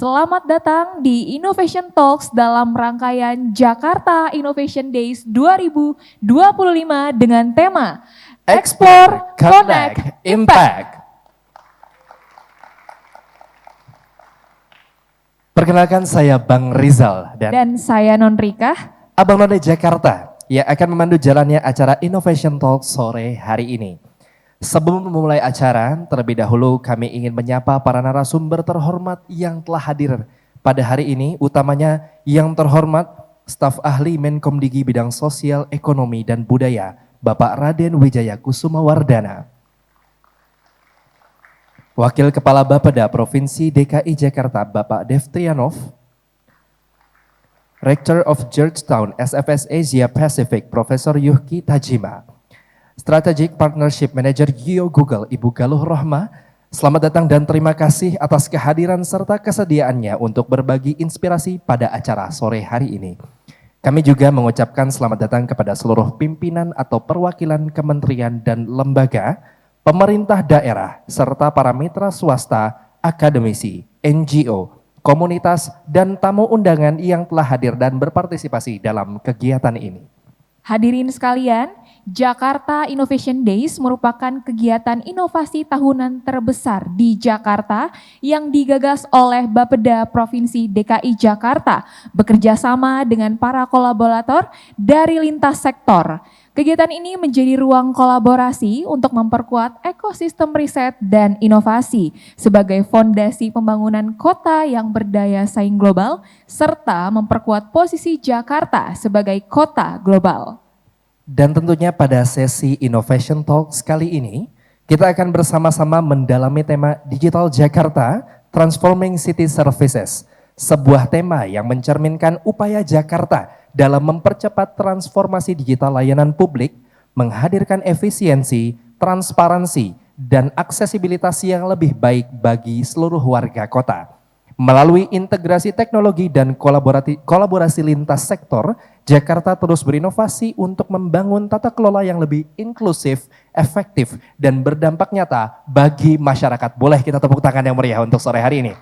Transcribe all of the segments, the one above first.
Selamat datang di Innovation Talks dalam rangkaian Jakarta Innovation Days 2025 dengan tema Explore, Connect, Impact. Perkenalkan saya Bang Rizal Dan saya Nonrika, Abang None Jakarta yang akan memandu jalannya acara Innovation Talk sore hari ini. Sebelum memulai acara, terlebih dahulu kami ingin menyapa para narasumber terhormat yang telah hadir pada hari ini, utamanya yang terhormat staf ahli Menkomdigi bidang sosial, ekonomi, dan budaya, Bapak Raden Wijaya Kusuma Wardana. Wakil Kepala Bapeda Provinsi DKI Jakarta, Bapak Dev Trianov. Rector of Georgetown SFS Asia Pacific, Profesor Yuhki Tajima. Strategic Partnership Manager Geo Google, Ibu Galuh Rohma. Selamat datang dan terima kasih atas kehadiran serta kesediaannya untuk berbagi inspirasi pada acara sore hari ini. Kami juga mengucapkan selamat datang kepada seluruh pimpinan atau perwakilan kementerian dan lembaga, pemerintah daerah, serta para mitra swasta, akademisi, NGO, komunitas, dan tamu undangan yang telah hadir dan berpartisipasi dalam kegiatan ini. hadirin sekalian, Jakarta Innovation Days merupakan kegiatan inovasi tahunan terbesar di Jakarta yang digagas oleh Bapeda Provinsi DKI Jakarta bekerja sama dengan para kolaborator dari lintas sektor. Kegiatan ini menjadi ruang kolaborasi untuk memperkuat ekosistem riset dan inovasi sebagai fondasi pembangunan kota yang berdaya saing global serta memperkuat posisi Jakarta sebagai kota global. Dan tentunya pada sesi Innovation Talks kali ini, kita akan bersama-sama mendalami tema Digital Jakarta Transforming City Services, sebuah tema yang mencerminkan upaya Jakarta dalam mempercepat transformasi digital layanan publik, menghadirkan efisiensi, transparansi, dan aksesibilitas yang lebih baik bagi seluruh warga kota. Melalui integrasi teknologi dan kolaborasi lintas sektor, Jakarta terus berinovasi untuk membangun tata kelola yang lebih inklusif, efektif, dan berdampak nyata bagi masyarakat. Boleh kita tepuk tangan yang meriah untuk sore hari ini.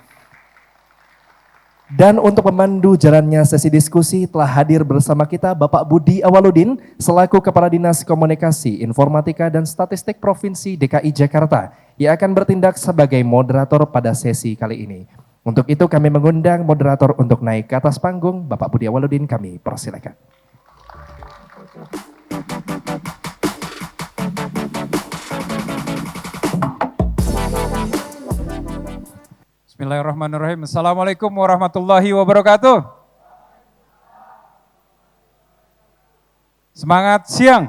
Dan untuk memandu jalannya sesi diskusi telah hadir bersama kita Bapak Budi Awaludin selaku Kepala Dinas Komunikasi, Informatika, dan Statistik Provinsi DKI Jakarta yang akan bertindak sebagai moderator pada sesi kali ini. Untuk itu kami mengundang moderator untuk naik ke atas panggung, Bapak Budi Awaludin, kami persilakan. Bismillahirrahmanirrahim. Assalamualaikum warahmatullahi wabarakatuh. Semangat siang.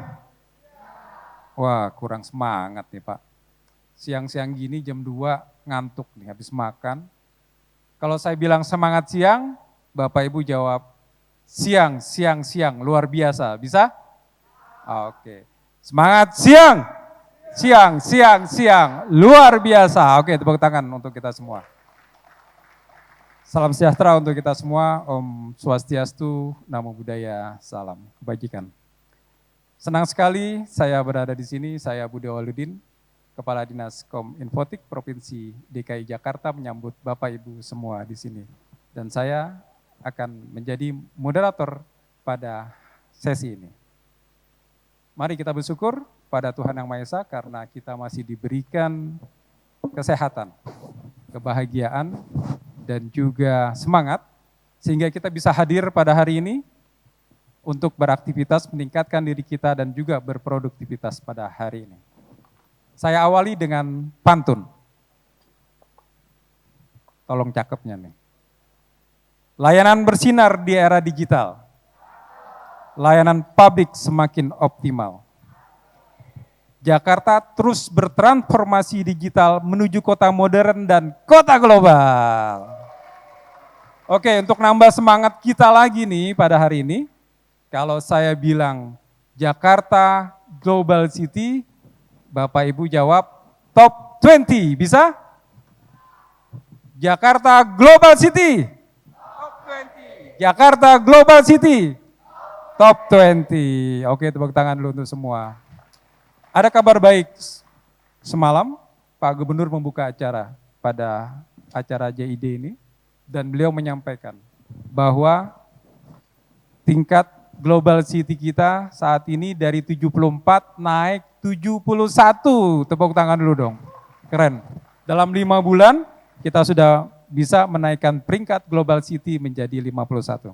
Wah, kurang semangat nih Pak. Siang-siang gini jam 2 ngantuk nih habis makan. Kalau saya bilang semangat siang, Bapak Ibu jawab siang, luar biasa. Bisa? Oke. Semangat siang, luar biasa. Oke, tepuk tangan untuk kita semua. Salam sejahtera untuk kita semua, Om Swastiastu, Namo Buddhaya, salam kebajikan. Senang sekali saya berada di sini, saya Budi Awaludin, Kepala Dinas Kominfotik Provinsi DKI Jakarta menyambut Bapak Ibu semua di sini. Dan saya akan menjadi moderator pada sesi ini. Mari kita bersyukur pada Tuhan Yang Maha Esa karena kita masih diberikan kesehatan, kebahagiaan, dan juga semangat sehingga kita bisa hadir pada hari ini untuk beraktivitas, meningkatkan diri kita dan juga berproduktivitas pada hari ini. Saya awali dengan pantun. Tolong cakepnya nih. Layanan bersinar di era digital. Layanan publik semakin optimal. Jakarta terus bertransformasi digital menuju kota modern dan kota global. Oke, untuk nambah semangat kita lagi nih pada hari ini, kalau saya bilang Jakarta Global City, Bapak Ibu jawab top 20, bisa? Jakarta Global City. Top 20. Jakarta Global City. Top 20. Oke, tepuk tangan dulu untuk semua. Ada kabar baik. Semalam Pak Gubernur membuka acara pada acara JID ini dan beliau menyampaikan bahwa tingkat global city kita saat ini dari 74 naik 71. Tepuk tangan dulu dong. Keren. Dalam 5 bulan kita sudah bisa menaikkan peringkat global city menjadi 51.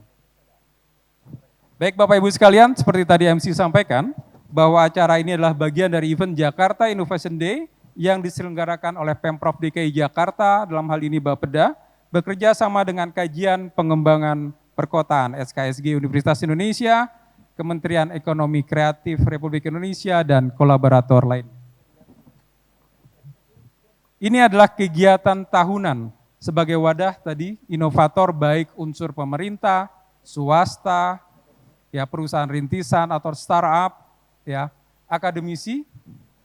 Baik Bapak Ibu sekalian, seperti tadi MC sampaikan, bahwa acara ini adalah bagian dari event Jakarta Innovation Day yang diselenggarakan oleh Pemprov DKI Jakarta, dalam hal ini Bapeda, bekerja sama dengan Kajian Pengembangan Perkotaan SKSG Universitas Indonesia, Kementerian Ekonomi Kreatif Republik Indonesia, dan kolaborator lain. Ini adalah kegiatan tahunan sebagai wadah tadi inovator baik unsur pemerintah, swasta, ya perusahaan rintisan atau startup, ya akademisi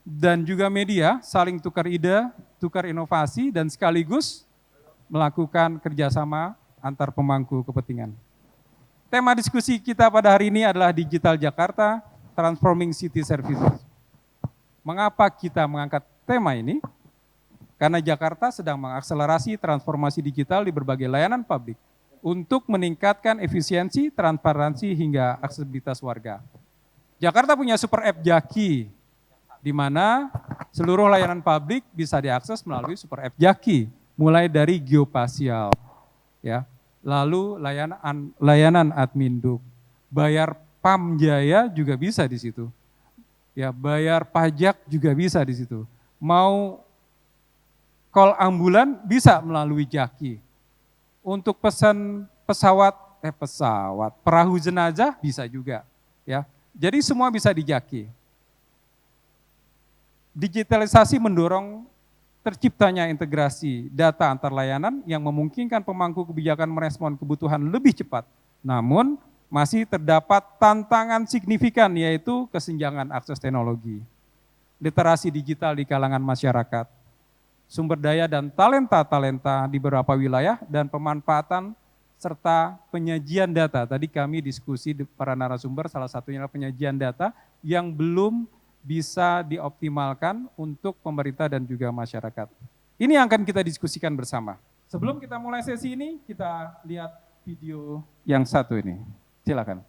dan juga media saling tukar ide, tukar inovasi dan sekaligus melakukan kerjasama antar pemangku kepentingan. Tema diskusi kita pada hari ini adalah Digital Jakarta, Transforming City Services. Mengapa kita mengangkat tema ini? Karena Jakarta sedang mengakselerasi transformasi digital di berbagai layanan publik untuk meningkatkan efisiensi, transparansi, hingga aksesibilitas warga. Jakarta punya super app Jaki, di mana seluruh layanan publik bisa diakses melalui super app Jaki, mulai dari geospasial, ya, lalu layanan adminduk, bayar Pamjaya juga bisa di situ, ya, bayar pajak juga bisa di situ, mau call ambulan bisa melalui Jaki. Untuk pesan perahu jenazah bisa juga, ya. Jadi semua bisa di Jaki. Digitalisasi mendorong terciptanya integrasi data antar layanan yang memungkinkan pemangku kebijakan merespon kebutuhan lebih cepat. Namun masih terdapat tantangan signifikan, yaitu kesenjangan akses teknologi, literasi digital di kalangan masyarakat, sumber daya dan talenta-talenta di beberapa wilayah, dan pemanfaatan serta penyajian data. Tadi kami diskusi para narasumber, salah satunya adalah penyajian data yang belum bisa dioptimalkan untuk pemerintah dan juga masyarakat. Ini yang akan kita diskusikan bersama. Sebelum kita mulai sesi ini, kita lihat video yang satu ini. Silakan.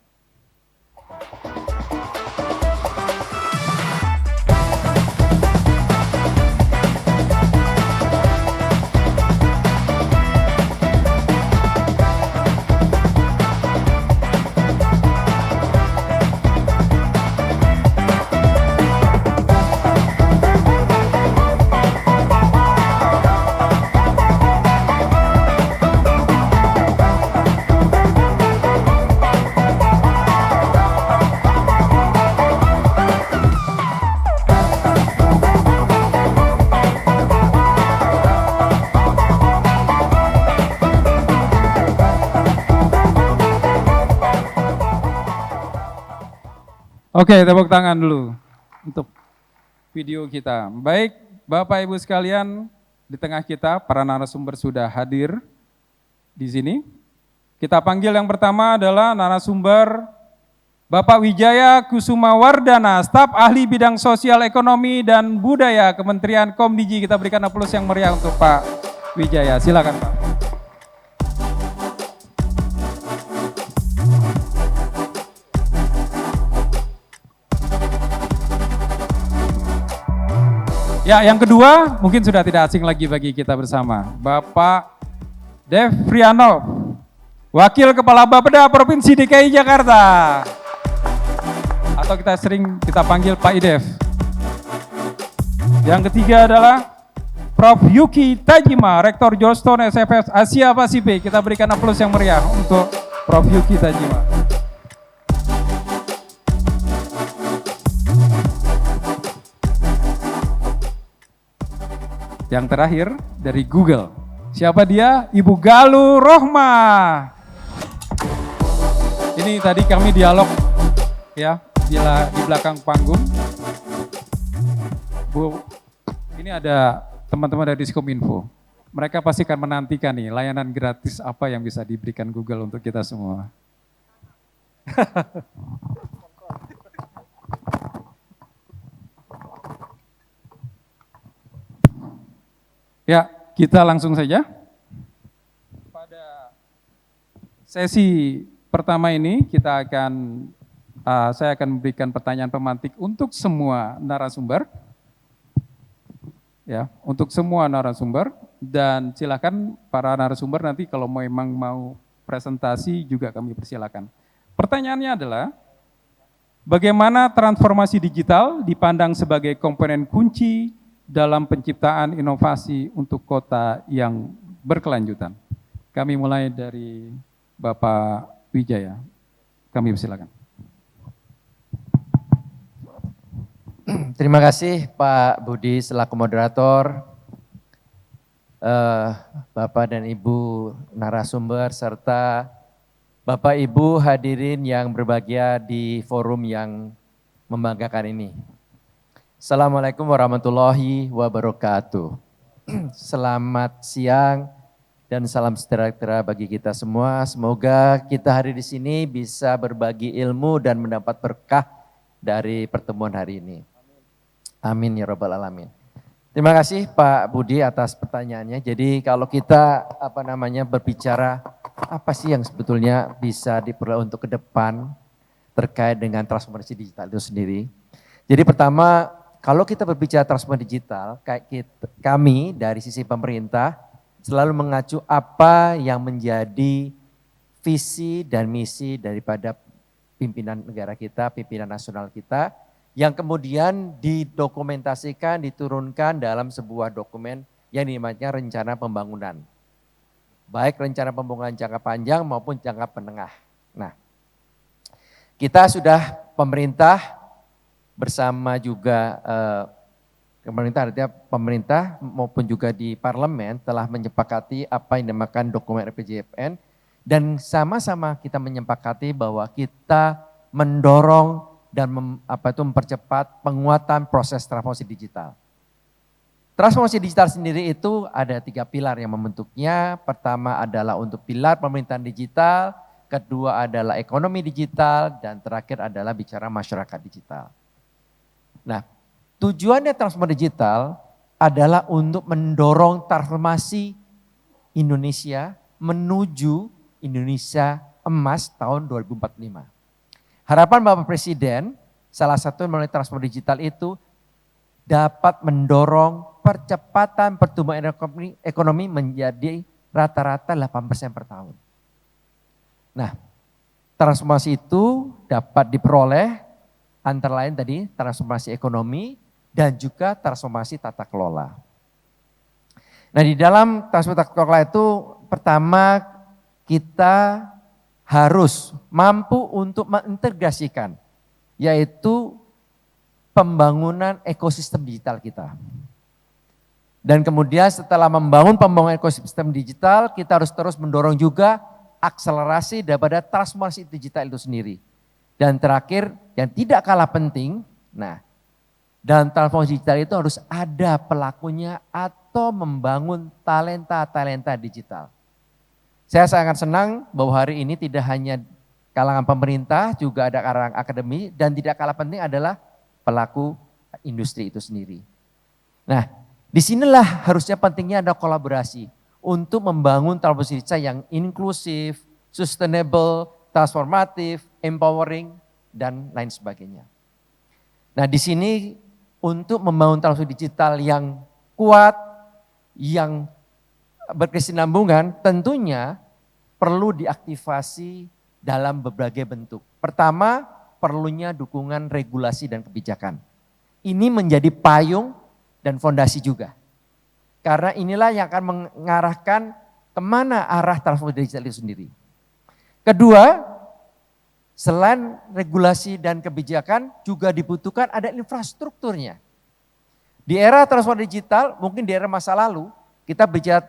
Oke, tepuk tangan dulu untuk video kita. Baik, Bapak Ibu sekalian, di tengah kita para narasumber sudah hadir di sini. Kita panggil yang pertama adalah narasumber Bapak Wijaya Kusuma Wardana, staf ahli bidang sosial ekonomi dan budaya Kementerian Komdigi. Kita berikan aplaus yang meriah untuk Pak Wijaya. Silakan Pak. Ya, yang kedua mungkin sudah tidak asing lagi bagi kita bersama, Bapak Dev Prianov, Wakil Kepala Bapeda Provinsi DKI Jakarta. Atau kita panggil Pak Idev. Yang ketiga adalah Prof. Yuki Tajima, Rektor Johnstone SFS Asia Pasifik. Kita berikan aplaus yang meriah untuk Prof. Yuki Tajima. Yang terakhir dari Google. Siapa dia? Ibu Galuh Rohma. Ini tadi kami dialog ya di belakang panggung. Bu, ini ada teman-teman dari Diskominfo. Mereka pasti akan menantikan nih layanan gratis apa yang bisa diberikan Google untuk kita semua. Ya, kita langsung saja pada Sesi pertama ini saya akan memberikan pertanyaan pemantik untuk semua narasumber. Ya, untuk semua narasumber, dan silakan para narasumber nanti kalau memang mau presentasi juga kami persilakan. Pertanyaannya adalah, bagaimana transformasi digital dipandang sebagai komponen kunci dalam penciptaan inovasi untuk kota yang berkelanjutan? Kami mulai dari Bapak Wijaya. Kami persilakan. Terima kasih Pak Budi selaku moderator, Bapak dan Ibu narasumber, serta Bapak Ibu hadirin yang berbahagia di forum yang membanggakan ini. Assalamualaikum warahmatullahi wabarakatuh. Selamat siang dan salam sejahtera bagi kita semua. Semoga kita hari di sini bisa berbagi ilmu dan mendapat berkah dari pertemuan hari ini. Amin ya rabbal alamin. Terima kasih Pak Budi atas pertanyaannya. Jadi kalau kita berbicara apa sih yang sebetulnya bisa diperoleh untuk ke depan terkait dengan transformasi digital itu sendiri. Jadi pertama, kalau kita berbicara transformasi digital, kami dari sisi pemerintah selalu mengacu apa yang menjadi visi dan misi daripada pimpinan negara kita, pimpinan nasional kita, yang kemudian didokumentasikan, diturunkan dalam sebuah dokumen yang dinamakan rencana pembangunan. Baik rencana pembangunan jangka panjang maupun jangka menengah. Nah, kita sudah pemerintah bersama juga pemerintah maupun juga di parlemen telah menyepakati apa yang dinamakan dokumen RPJMN, dan sama-sama kita menyepakati bahwa kita mendorong dan mempercepat penguatan proses transformasi digital. Transformasi digital sendiri itu ada 3 pilar yang membentuknya. Pertama adalah untuk pilar pemerintahan digital, kedua adalah ekonomi digital, dan terakhir adalah bicara masyarakat digital. Nah, tujuannya transformasi digital adalah untuk mendorong transformasi Indonesia menuju Indonesia emas tahun 2045. Harapan Bapak Presiden, salah satu melalui transformasi digital itu dapat mendorong percepatan pertumbuhan ekonomi menjadi rata-rata 8% per tahun. Nah, transformasi itu dapat diperoleh antara lain tadi transformasi ekonomi dan juga transformasi tata kelola. Nah, di dalam transformasi tata kelola itu pertama kita harus mampu untuk mengintegrasikan, yaitu pembangunan ekosistem digital kita. Dan kemudian setelah membangun pembangunan ekosistem digital, kita harus terus mendorong juga akselerasi daripada transformasi digital itu sendiri. Dan terakhir, yang tidak kalah penting, dalam transformasi digital itu harus ada pelakunya atau membangun talenta-talenta digital. Saya sangat senang bahwa hari ini tidak hanya kalangan pemerintah, juga ada kalangan akademi, dan tidak kalah penting adalah pelaku industri itu sendiri. Nah, disinilah harusnya pentingnya ada kolaborasi untuk membangun transformasi digital yang inklusif, sustainable, transformatif, empowering, dan lain sebagainya. Nah, di sini untuk membangun transformasi digital yang kuat, yang berkesinambungan, tentunya perlu diaktifasi dalam berbagai bentuk. Pertama, perlunya dukungan regulasi dan kebijakan. Ini menjadi payung dan fondasi juga. Karena inilah yang akan mengarahkan kemana arah transformasi digital itu sendiri. Kedua, selain regulasi dan kebijakan juga dibutuhkan ada infrastrukturnya. Di era transformasi digital, mungkin di era masa lalu, kita bicara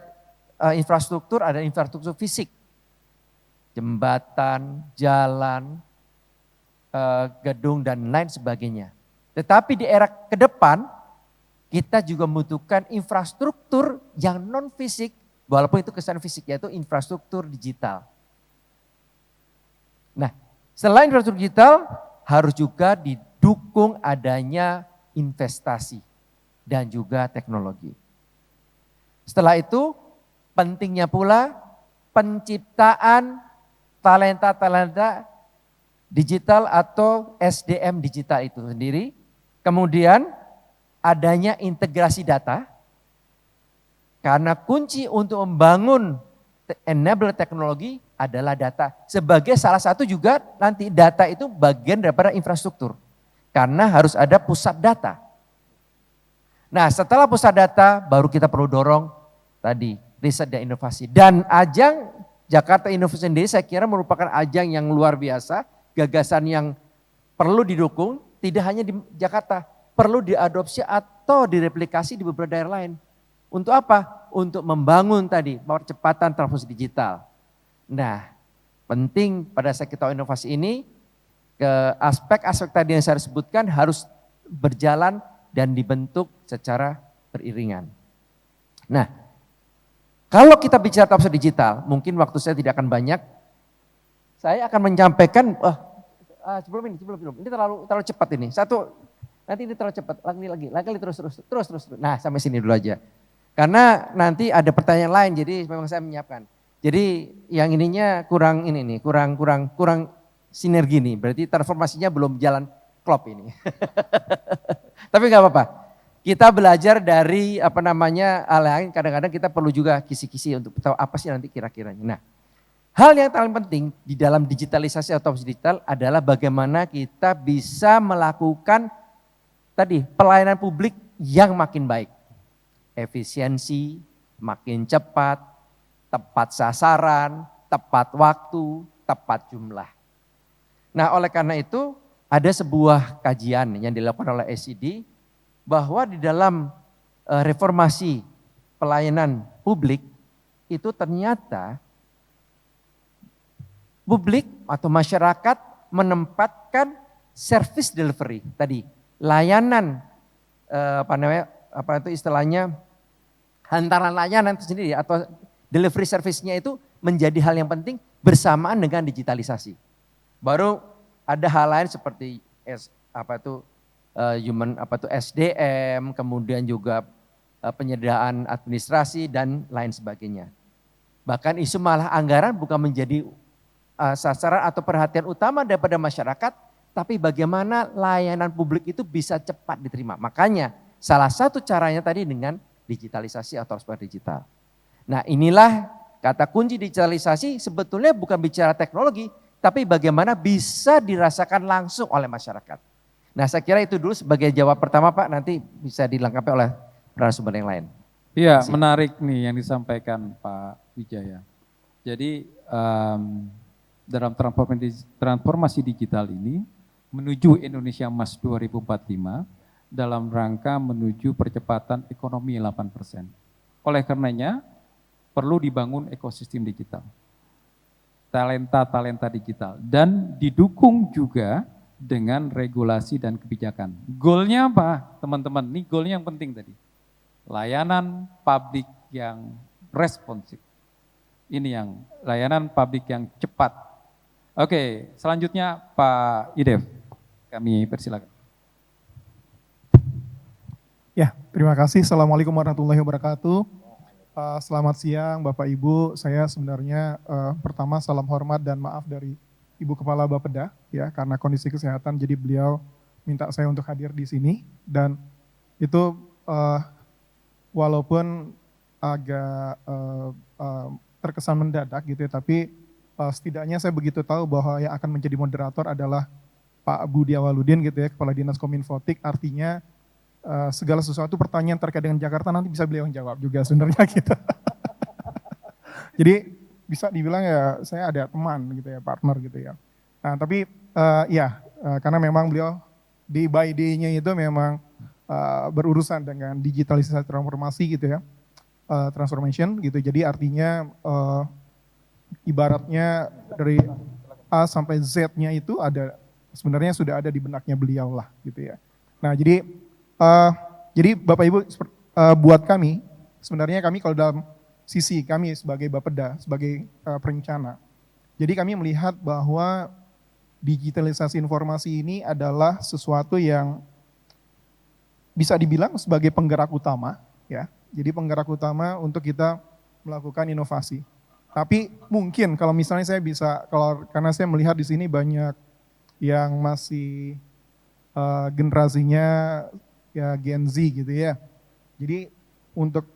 infrastruktur, ada infrastruktur fisik. Jembatan, jalan, gedung, dan lain sebagainya. Tetapi di era ke depan, kita juga membutuhkan infrastruktur yang non fisik, walaupun itu kesan fisik, yaitu infrastruktur digital. Nah, selain infrastruktur digital, harus juga didukung adanya investasi dan juga teknologi. Setelah itu, pentingnya pula penciptaan talenta-talenta digital atau SDM digital itu sendiri. Kemudian adanya integrasi data, karena kunci untuk membangun enabler teknologi adalah data. Sebagai salah satu juga nanti data itu bagian daripada infrastruktur. Karena harus ada pusat data. Nah setelah pusat data baru kita perlu dorong tadi riset dan inovasi. Dan ajang Jakarta Innovation Day saya kira merupakan ajang yang luar biasa. Gagasan yang perlu didukung tidak hanya di Jakarta, perlu diadopsi atau direplikasi di beberapa daerah lain. Untuk apa? Untuk membangun tadi percepatan transformasi digital. Nah, penting pada saat kita inovasi ini, ke aspek-aspek tadi yang saya sebutkan harus berjalan dan dibentuk secara beriringan. Nah, kalau kita bicara transformasi digital, mungkin waktu saya tidak akan banyak. Saya akan menyampaikan, sebelum ini terlalu cepat ini. Nanti ini terlalu cepat, lagi terus. Nah sampai sini dulu aja. Karena nanti ada pertanyaan lain, jadi memang saya menyiapkan. Jadi yang ininya kurang sinergi nih, berarti transformasinya belum jalan klop ini. Tapi nggak apa-apa. Kita belajar dari hal lain, kadang-kadang kita perlu juga kisi-kisi untuk tahu apa sih nanti kira-kiranya. Nah, hal yang paling penting di dalam digitalisasi atau digital adalah bagaimana kita bisa melakukan tadi pelayanan publik yang makin baik. Efisiensi, makin cepat, tepat sasaran, tepat waktu, tepat jumlah. Nah oleh karena itu ada sebuah kajian yang dilakukan oleh SED bahwa di dalam reformasi pelayanan publik itu ternyata publik atau masyarakat menempatkan service delivery tadi, layanan hantaran layanan itu sendiri atau delivery service-nya itu menjadi hal yang penting bersamaan dengan digitalisasi. Baru ada hal lain seperti SDM, kemudian juga penyediaan administrasi dan lain sebagainya. Bahkan isu malah anggaran bukan menjadi sasaran atau perhatian utama daripada masyarakat, tapi bagaimana layanan publik itu bisa cepat diterima. Makanya salah satu caranya tadi dengan digitalisasi atau transformasi digital. Nah inilah kata kunci digitalisasi sebetulnya bukan bicara teknologi, tapi bagaimana bisa dirasakan langsung oleh masyarakat. Nah saya kira itu dulu sebagai jawab pertama Pak, nanti bisa dilengkapi oleh narasumber yang lain. Iya menarik nih yang disampaikan Pak Wijaya. Jadi dalam transformasi digital ini menuju Indonesia Emas 2045 dalam rangka menuju percepatan ekonomi 8%. Oleh karenanya perlu dibangun ekosistem digital, talenta digital, dan didukung juga dengan regulasi dan kebijakan. Goalnya apa teman-teman? Ini goalnya yang penting tadi. Layanan publik yang responsif. Ini yang layanan publik yang cepat. Oke, selanjutnya Pak Idef, kami persilakan. Ya, terima kasih. Assalamualaikum warahmatullahi wabarakatuh. Selamat siang Bapak Ibu. Saya sebenarnya pertama salam hormat dan maaf dari Ibu Kepala Bapeda ya karena kondisi kesehatan jadi beliau minta saya untuk hadir di sini dan itu walaupun agak terkesan mendadak gitu ya, tapi setidaknya saya begitu tahu bahwa yang akan menjadi moderator adalah Pak Budi Awaludin gitu ya, Kepala Dinas Kominfotik, artinya segala sesuatu pertanyaan terkait dengan Jakarta nanti bisa beliau yang jawab juga sebenarnya gitu. Jadi bisa dibilang ya saya ada teman gitu ya, partner gitu ya. Nah tapi karena memang beliau di by day-nya itu memang berurusan dengan digitalisasi transformasi gitu ya, transformation gitu. Jadi artinya ibaratnya dari A sampai Z-nya itu ada sebenarnya sudah ada di benaknya beliau lah gitu ya. Nah jadi Bapak Ibu buat kami sebenarnya kami kalau dalam sisi kami sebagai Bapeda, sebagai perencana, jadi kami melihat bahwa digitalisasi informasi ini adalah sesuatu yang bisa dibilang sebagai penggerak utama ya. Jadi penggerak utama untuk kita melakukan inovasi. Tapi mungkin kalau misalnya saya bisa, karena saya melihat di sini banyak yang masih generasinya ya Gen Z gitu ya. Jadi untuk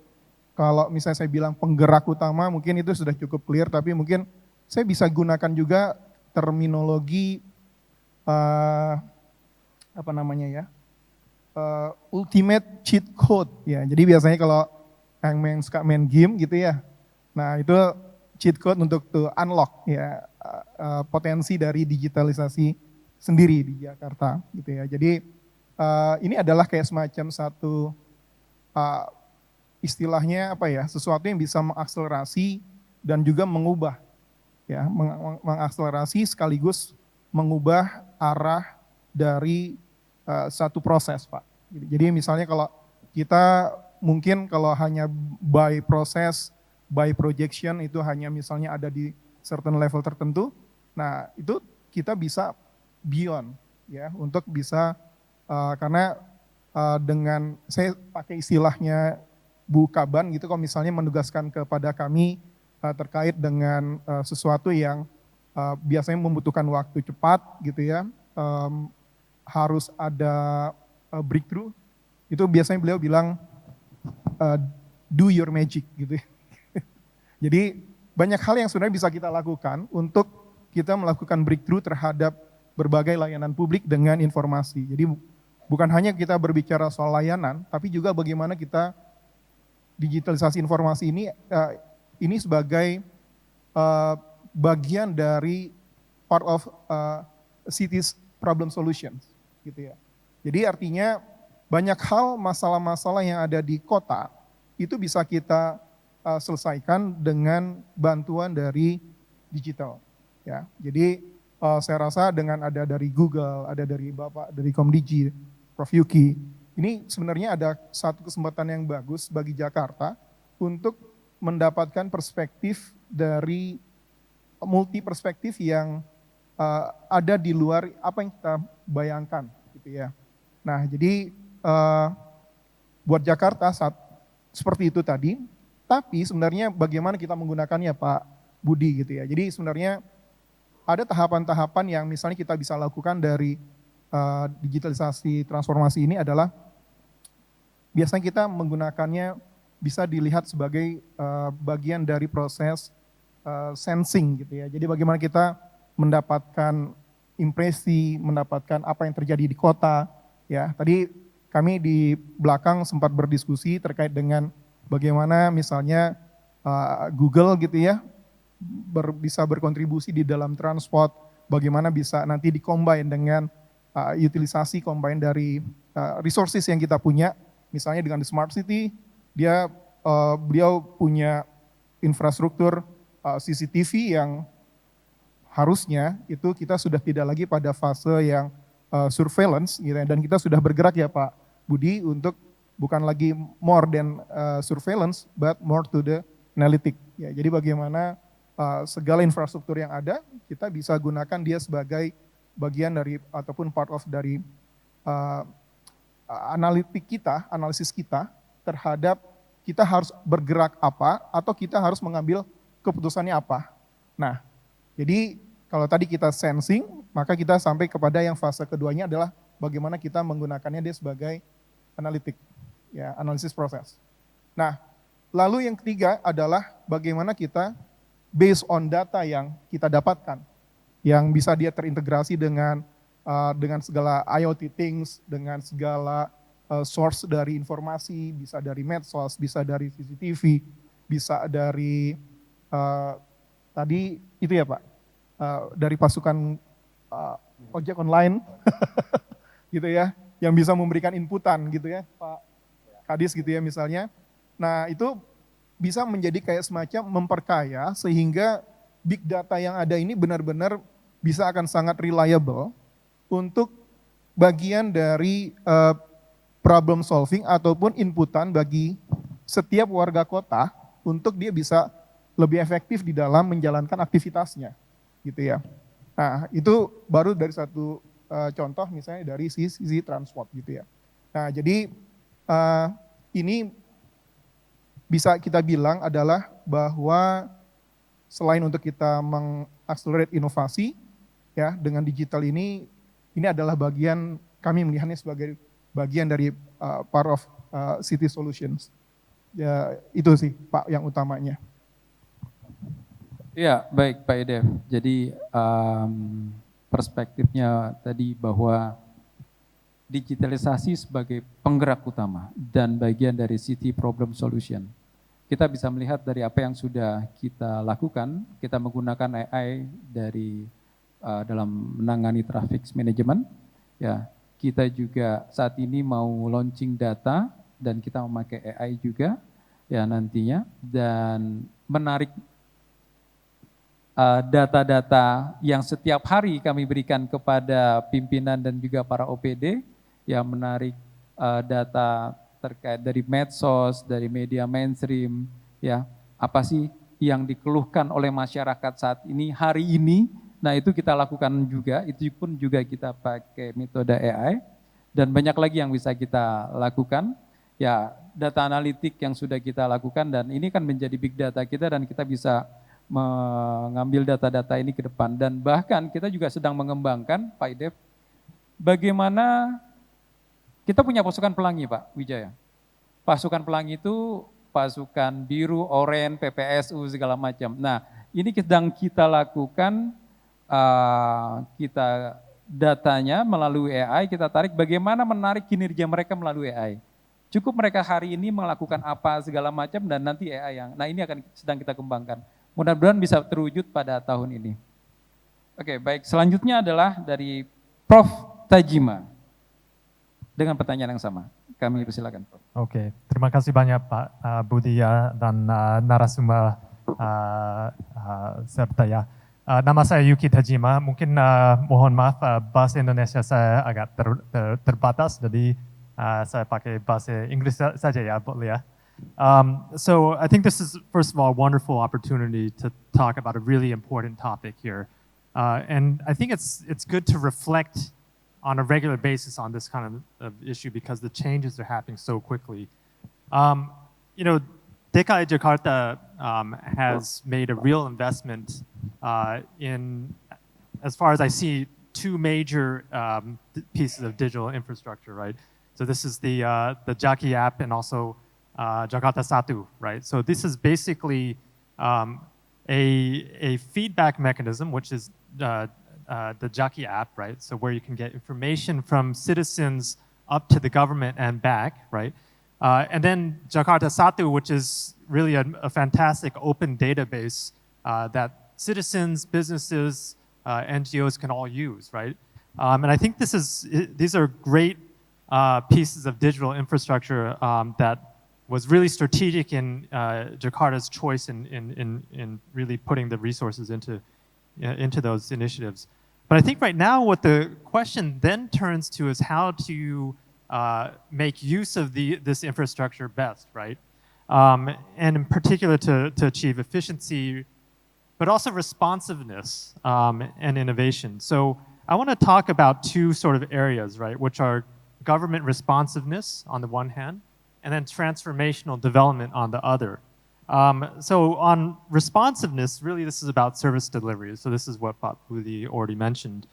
kalau misalnya saya bilang penggerak utama mungkin itu sudah cukup clear, tapi mungkin saya bisa gunakan juga terminologi apa namanya ya, ultimate cheat code ya. Jadi biasanya kalau yang suka main game gitu ya, nah itu cheat code untuk to unlock ya potensi dari digitalisasi sendiri di Jakarta gitu ya. Jadi ini adalah kayak semacam satu istilahnya apa ya, sesuatu yang bisa mengakselerasi dan juga mengubah ya, mengakselerasi sekaligus mengubah arah dari satu proses, Pak. Jadi misalnya kalau kita mungkin kalau hanya by proses, by projection itu hanya misalnya ada di certain level tertentu, nah itu kita bisa beyond ya untuk bisa karena dengan saya pakai istilahnya Bu Kaban gitu, kalau misalnya menugaskan kepada kami terkait dengan sesuatu yang biasanya membutuhkan waktu cepat gitu ya, harus ada breakthrough, itu biasanya beliau bilang do your magic gitu ya. Jadi banyak hal yang sebenarnya bisa kita lakukan untuk kita melakukan breakthrough terhadap berbagai layanan publik dengan informasi. Jadi bukan hanya kita berbicara soal layanan, tapi juga bagaimana kita digitalisasi informasi ini sebagai bagian dari part of cities problem solutions gitu ya. Jadi artinya banyak hal masalah-masalah yang ada di kota itu bisa kita selesaikan dengan bantuan dari digital ya. Jadi saya rasa dengan ada dari Google, ada dari Bapak dari Komdigi, Prof Yuki, ini sebenarnya ada satu kesempatan yang bagus bagi Jakarta untuk mendapatkan perspektif dari multi perspektif yang ada di luar apa yang kita bayangkan gitu ya. Nah, jadi buat Jakarta seperti itu tadi, tapi sebenarnya bagaimana kita menggunakannya Pak Budi gitu ya. Jadi sebenarnya ada tahapan-tahapan yang misalnya kita bisa lakukan dari digitalisasi transformasi ini adalah biasanya kita menggunakannya bisa dilihat sebagai bagian dari proses sensing gitu ya. Jadi bagaimana kita mendapatkan impresi, mendapatkan apa yang terjadi di kota ya. Tadi kami di belakang sempat berdiskusi terkait dengan bagaimana misalnya Google gitu ya bisa berkontribusi di dalam transport, bagaimana bisa nanti dikombin dengan utilisasi combine dari resources yang kita punya, misalnya dengan the smart city, beliau punya infrastruktur CCTV yang harusnya itu kita sudah tidak lagi pada fase yang surveillance gitu ya, dan kita sudah bergerak ya Pak Budi untuk bukan lagi more than surveillance but more to the analytic ya. Jadi bagaimana segala infrastruktur yang ada kita bisa gunakan dia sebagai bagian dari ataupun part of dari analisis kita terhadap kita harus bergerak apa atau kita harus mengambil keputusannya apa. Nah, jadi kalau tadi kita sensing, maka kita sampai kepada yang fase keduanya adalah bagaimana kita menggunakannya dia sebagai analitik, ya, analisis proses. Nah, lalu yang ketiga adalah bagaimana kita based on data yang kita dapatkan, yang bisa dia terintegrasi dengan segala IoT things, dengan segala source dari informasi, bisa dari medsos, bisa dari CCTV, bisa dari tadi itu ya Pak, dari pasukan ojek online, gitu ya, yang bisa memberikan inputan gitu ya, Pak Kadis gitu ya misalnya. Nah itu bisa menjadi kayak semacam memperkaya sehingga big data yang ada ini benar-benar bisa akan sangat reliable untuk bagian dari problem solving ataupun inputan bagi setiap warga kota untuk dia bisa lebih efektif di dalam menjalankan aktivitasnya gitu ya. Nah itu baru dari satu contoh misalnya dari sisi transport gitu ya. Nah jadi ini bisa kita bilang adalah bahwa selain untuk kita mengakselerate inovasi, ya dengan digital ini adalah bagian, kami melihatnya sebagai bagian dari part of city solutions. Ya itu sih Pak yang utamanya. Iya, baik Pak Edef. Jadi perspektifnya tadi bahwa digitalisasi sebagai penggerak utama dan bagian dari city problem solution. Kita bisa melihat dari apa yang sudah kita lakukan, kita menggunakan AI dari dalam menangani traffic management. Ya, kita juga saat ini mau launching data dan kita memakai AI juga ya nantinya, dan menarik data-data yang setiap hari kami berikan kepada pimpinan dan juga para OPD, yang menarik data terkait dari medsos, dari media mainstream, ya apa sih yang dikeluhkan oleh masyarakat saat ini, hari ini. Nah itu kita lakukan juga, itu pun juga kita pakai metode AI, dan banyak lagi yang bisa kita lakukan. Ya data analitik yang sudah kita lakukan, dan ini kan menjadi big data kita, dan kita bisa mengambil data-data ini ke depan. Dan bahkan kita juga sedang mengembangkan, Pak Idef, bagaimana kita punya pasukan pelangi, Pak Wijaya. Pasukan pelangi itu pasukan biru, oranye, PPSU, segala macam. Nah, ini sedang kita lakukan, kita datanya melalui AI, kita tarik bagaimana menarik kinerja mereka melalui AI. Cukup mereka hari ini melakukan apa segala macam, dan nanti AI yang, nah ini akan sedang kita kembangkan. Mudah-mudahan bisa terwujud pada tahun ini. Oke, baik. Selanjutnya adalah dari Prof. Tajima. Dengan pertanyaan yang sama, kami persilakan. Oke, terima kasih banyak Pak Budi ya, dan narasumber serta ya. Nama saya Yuki Tajima, mungkin mohon maaf bahasa Indonesia saya agak terbatas, jadi saya pakai bahasa Inggris saja ya, boleh ya. So I think this is, first of all, a wonderful opportunity to talk about a really important topic here. And I think it's good to reflect on a regular basis on this kind of issue, because the changes are happening so quickly. You know, DKI Jakarta has made a real investment in, as far as I see, two major pieces of digital infrastructure, right? So this is the Jaki app and also Jakarta Satu, right? So this is basically a feedback mechanism, which is the Jaki app, right? So where you can get information from citizens up to the government and back, right? And then Jakarta Satu, which is really a fantastic open database that citizens, businesses, NGOs can all use, right? And I think these are great pieces of digital infrastructure that was really strategic in Jakarta's choice in really putting the resources into those initiatives. But I think right now what the question then turns to is how to make use of this infrastructure best, right? And in particular to achieve efficiency, but also responsiveness and innovation. So I want to talk about two sort of areas, right, which are government responsiveness on the one hand, and then transformational development on the other. So on responsiveness, really this is about service delivery. So this is what Pak Budi already mentioned.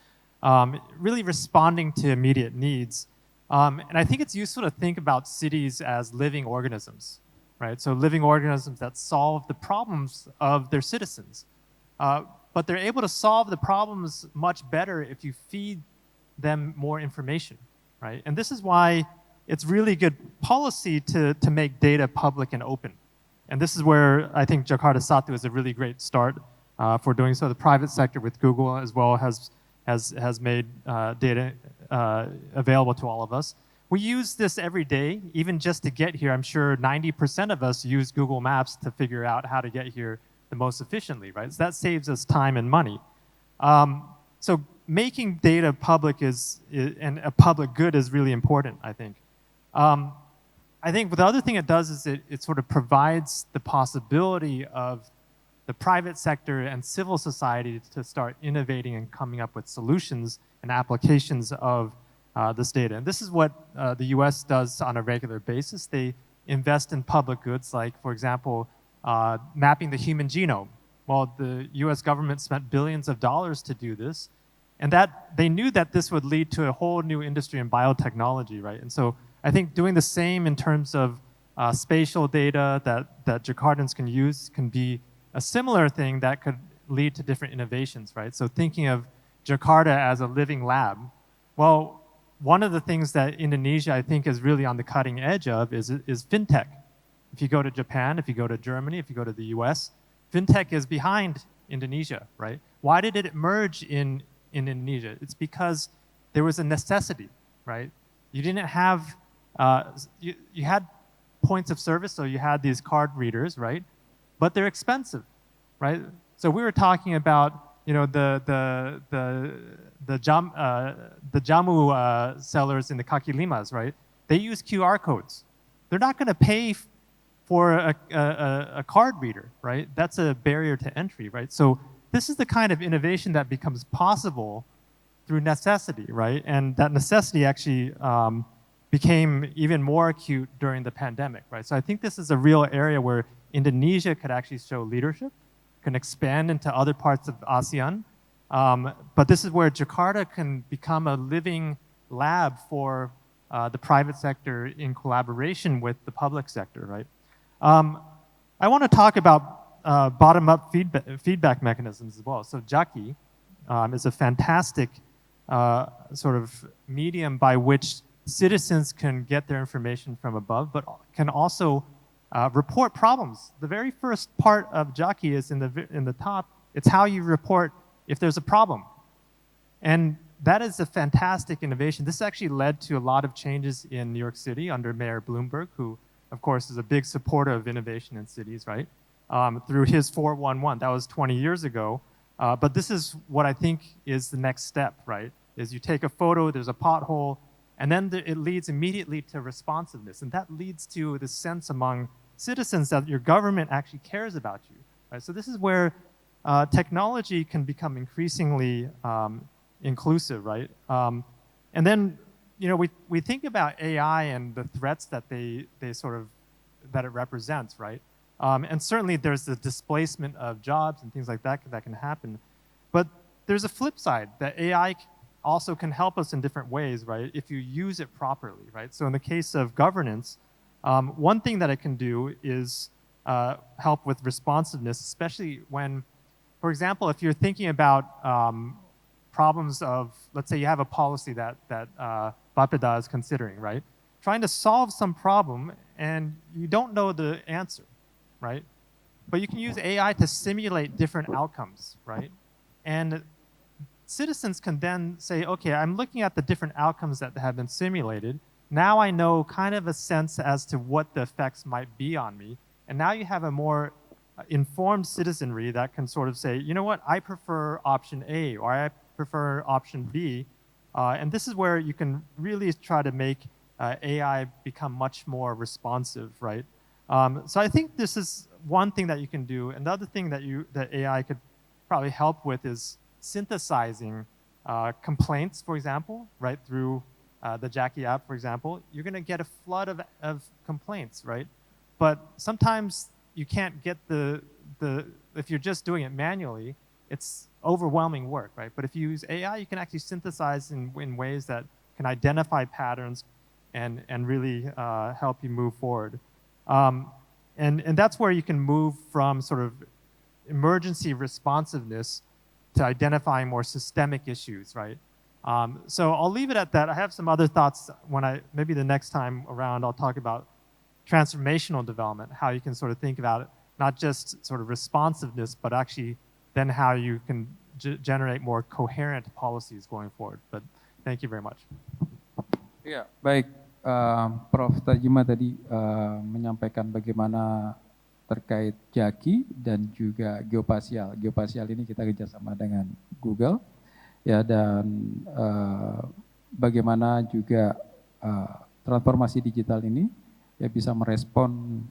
Really responding to immediate needs. And I think it's useful to think about cities as living organisms, right? So living organisms that solve the problems of their citizens. But they're able to solve the problems much better if you feed them more information, right? And this is why it's really good policy to make data public and open. And this is where I think Jakarta Satu is a really great start for doing so. The private sector with Google as well has made data available to all of us. We use this every day, even just to get here. I'm sure 90% of us use Google Maps to figure out how to get here the most efficiently, right? So that saves us time and money. So making data public and a public good is really important, I think. I think the other thing it does is it sort of provides the possibility of the private sector and civil society to start innovating and coming up with solutions and applications of this data. And this is what the US does on a regular basis. They invest in public goods like, for example, mapping the human genome. Well, the US government spent billions of dollars to do this, and that they knew that this would lead to a whole new industry in biotechnology, right? And so I think doing the same in terms of spatial data that Jakartans can use can be a similar thing that could lead to different innovations, right? So thinking of Jakarta as a living lab, well, one of the things that Indonesia, I think, is really on the cutting edge of is fintech. If you go to Japan, if you go to Germany, if you go to the US, fintech is behind Indonesia, right? Why did it emerge in Indonesia? It's because there was a necessity, right? You didn't have, you had points of service, so you had these card readers, right? But they're expensive, right? So we were talking about, you know, the jamu sellers in the kaki limas, right? They use QR codes. They're not going to pay for a card reader, right? That's a barrier to entry, right? So this is the kind of innovation that becomes possible through necessity, right? And that necessity actually became even more acute during the pandemic, right? So I think this is a real area where Indonesia could actually show leadership, can expand into other parts of ASEAN. But this is where Jakarta can become a living lab for the private sector in collaboration with the public sector, right? I want to talk about bottom-up feedback mechanisms as well. So Jaki is a fantastic sort of medium by which citizens can get their information from above, but can also report problems. The very first part of Jaki is in the top. It's how you report if there's a problem. And that is a fantastic innovation. This actually led to a lot of changes in New York City under Mayor Bloomberg, who, of course, is a big supporter of innovation in cities, right? Through his 411. That was 20 years ago. But this is what I think is the next step, right? Is you take a photo, there's a pothole, and then it leads immediately to responsiveness. And that leads to the sense among citizens that your government actually cares about you, right? So this is where technology can become increasingly inclusive, right? And then, you know, we think about AI and the threats that that it represents, right? And certainly there's the displacement of jobs and things like that can happen. But there's a flip side that AI also can help us in different ways, right? If you use it properly, right? So in the case of governance, one thing that it can do is help with responsiveness, especially when, for example, if you're thinking about problems of, let's say you have a policy that Bapeda is considering, right? Trying to solve some problem and you don't know the answer, right? But you can use AI to simulate different outcomes, right? And citizens can then say, okay, I'm looking at the different outcomes that have been simulated. Now I know kind of a sense as to what the effects might be on me. And now you have a more informed citizenry that can sort of say, you know what, I prefer option A or I prefer option B. And this is where you can really try to make AI become much more responsive, right? So I think this is one thing that you can do. Another thing that AI could probably help with is synthesizing complaints, for example, right, through the Jaki app, for example. You're going to get a flood of complaints, right? But sometimes you can't get if you're just doing it manually, it's overwhelming work, right? But if you use AI, you can actually synthesize in ways that can identify patterns and really help you move forward. And that's where you can move from sort of emergency responsiveness to identifying more systemic issues, right? So I'll leave it at that. I have some other thoughts maybe the next time around, I'll talk about transformational development, how you can sort of think about it, not just sort of responsiveness, but actually then how you can generate more coherent policies going forward. But thank you very much. Ya, baik. Prof. Tajima tadi menyampaikan bagaimana terkait Jaki dan juga geospasial. Geospasial ini kita kerjasama dengan Google, ya, dan bagaimana juga transformasi digital ini ya bisa merespon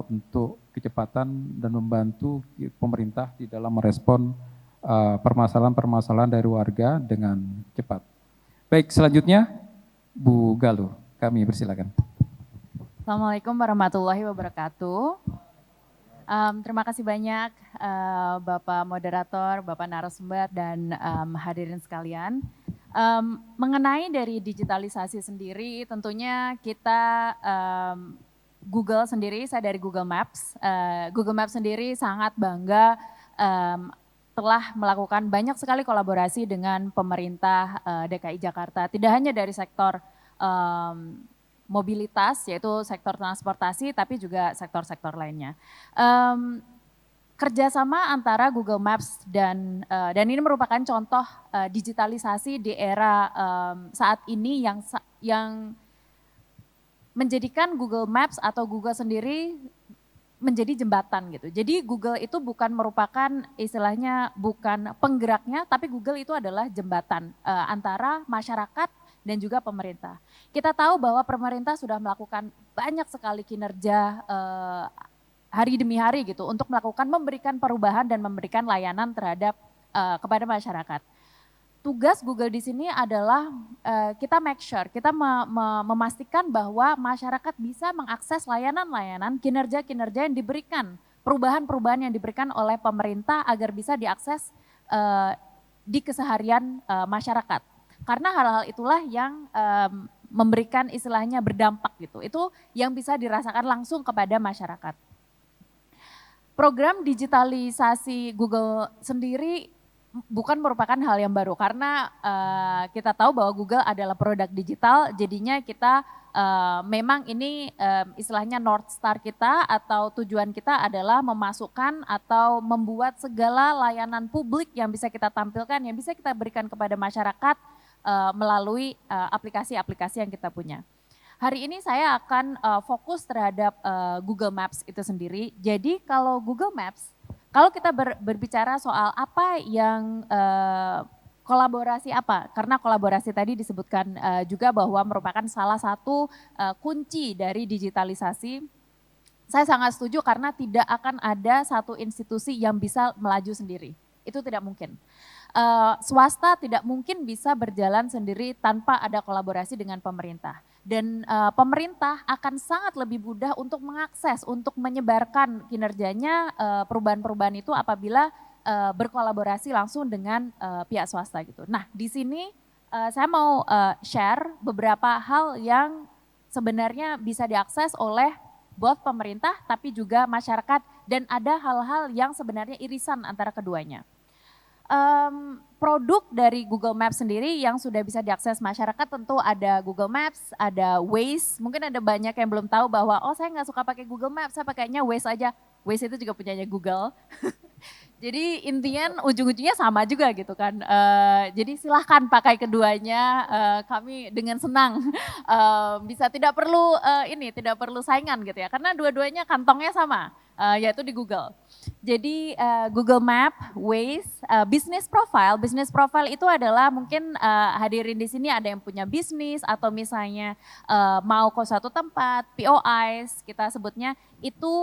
untuk kecepatan dan membantu pemerintah di dalam merespon permasalahan-permasalahan dari warga dengan cepat. Baik, selanjutnya Bu Galuh, kami persilakan. Assalamualaikum warahmatullahi wabarakatuh. Terima kasih banyak Bapak Moderator, Bapak Narasumber, dan hadirin sekalian. Mengenai dari digitalisasi sendiri, tentunya kita Google sendiri, saya dari Google Maps. Google Maps sendiri sangat bangga telah melakukan banyak sekali kolaborasi dengan pemerintah DKI Jakarta. Tidak hanya dari sektor mobilitas, yaitu sektor transportasi, tapi juga sektor-sektor lainnya. Kerjasama antara Google Maps dan ini merupakan contoh digitalisasi di era saat ini yang menjadikan Google Maps atau Google sendiri menjadi jembatan gitu. Jadi Google itu bukan merupakan istilahnya bukan penggeraknya, tapi Google itu adalah jembatan antara masyarakat dan juga pemerintah. Kita tahu bahwa pemerintah sudah melakukan banyak sekali kinerja hari demi hari gitu untuk memberikan perubahan dan memberikan layanan terhadap kepada masyarakat. Tugas Google di sini adalah kita make sure, kita memastikan bahwa masyarakat bisa mengakses layanan-layanan, kinerja-kinerja yang diberikan, perubahan-perubahan yang diberikan oleh pemerintah agar bisa diakses di keseharian masyarakat. Karena hal-hal itulah yang memberikan istilahnya berdampak gitu. Itu yang bisa dirasakan langsung kepada masyarakat. Program digitalisasi Google sendiri bukan merupakan hal yang baru karena kita tahu bahwa Google adalah produk digital, jadinya kita memang ini istilahnya North Star kita atau tujuan kita adalah memasukkan atau membuat segala layanan publik yang bisa kita tampilkan, yang bisa kita berikan kepada masyarakat melalui aplikasi-aplikasi yang kita punya. Hari ini saya akan fokus terhadap Google Maps itu sendiri. Jadi kalau Google Maps, kalau kita berbicara soal apa yang kolaborasi apa, karena kolaborasi tadi disebutkan juga bahwa merupakan salah satu kunci dari digitalisasi. Saya sangat setuju karena tidak akan ada satu institusi yang bisa melaju sendiri. Itu tidak mungkin. Swasta tidak mungkin bisa berjalan sendiri tanpa ada kolaborasi dengan pemerintah. Dan pemerintah akan sangat lebih mudah untuk mengakses, untuk menyebarkan kinerjanya perubahan-perubahan itu apabila berkolaborasi langsung dengan pihak swasta gitu. Nah di sini saya mau share beberapa hal yang sebenarnya bisa diakses oleh both pemerintah tapi juga masyarakat dan ada hal-hal yang sebenarnya irisan antara keduanya. Produk dari Google Maps sendiri yang sudah bisa diakses masyarakat tentu ada Google Maps, ada Waze. Mungkin ada banyak yang belum tahu bahwa oh saya nggak suka pakai Google Maps, saya pakainya Waze aja. Waze itu juga punyanya Google. Jadi intinya ujung-ujungnya sama juga gitu kan. Jadi silahkan pakai keduanya, kami dengan senang bisa tidak perlu saingan gitu ya. Karena dua-duanya kantongnya sama, yaitu di Google. Jadi Google Map, Waze, business profile itu adalah mungkin hadirin di sini ada yang punya bisnis atau misalnya mau ke suatu tempat, POIs kita sebutnya, itu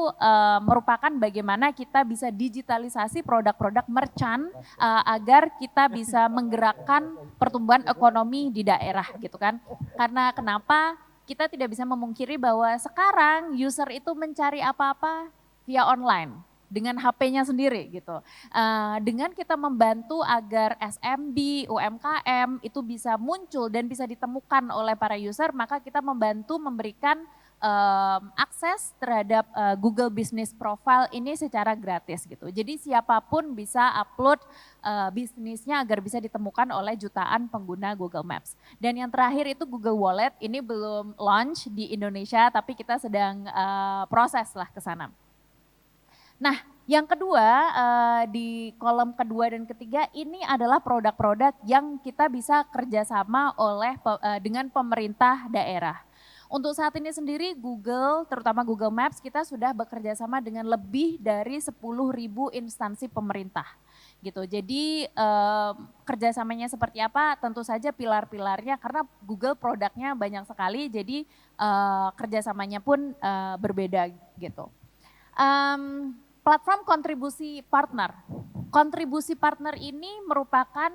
merupakan bagaimana kita bisa digitalisasi produk-produk merchant agar kita bisa menggerakkan pertumbuhan ekonomi di daerah gitu kan. Karena kenapa kita tidak bisa memungkiri bahwa sekarang user itu mencari apa-apa via online dengan HP-nya sendiri gitu. Dengan kita membantu agar SMB, UMKM itu bisa muncul dan bisa ditemukan oleh para user, maka kita membantu memberikan akses terhadap Google Business Profile ini secara gratis gitu. Jadi siapapun bisa upload bisnisnya agar bisa ditemukan oleh jutaan pengguna Google Maps. Dan yang terakhir itu Google Wallet, ini belum launch di Indonesia tapi kita sedang proses lah ke sana. Nah, yang kedua di kolom kedua dan ketiga ini adalah produk-produk yang kita bisa kerjasama dengan pemerintah daerah. Untuk saat ini sendiri Google, terutama Google Maps, kita sudah bekerja sama dengan lebih dari 10.000 instansi pemerintah gitu. Jadi kerjasamanya seperti apa? Tentu saja pilar-pilarnya karena Google produknya banyak sekali, jadi kerjasamanya pun berbeda gitu. Platform kontribusi partner. Kontribusi partner ini merupakan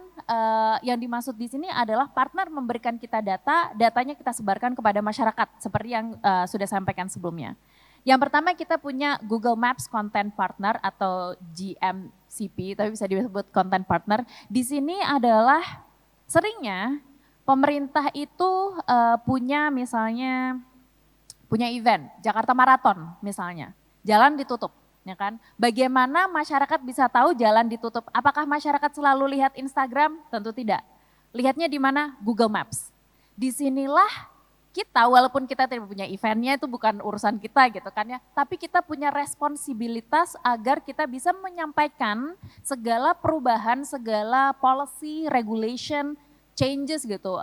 yang dimaksud di sini adalah partner memberikan kita data, datanya kita sebarkan kepada masyarakat seperti yang sudah sampaikan sebelumnya. Yang pertama kita punya Google Maps Content Partner atau GMCP, tapi bisa disebut Content Partner. Di sini adalah seringnya pemerintah itu punya misalnya punya event Jakarta Marathon misalnya, jalan ditutup, ya kan? Bagaimana masyarakat bisa tahu jalan ditutup? Apakah masyarakat selalu lihat Instagram? Tentu tidak. Lihatnya di mana? Google Maps. Disinilah kita, walaupun kita tidak punya eventnya, itu bukan urusan kita gitu kan ya, tapi kita punya responsibilitas agar kita bisa menyampaikan segala perubahan, segala policy, regulation, changes gitu,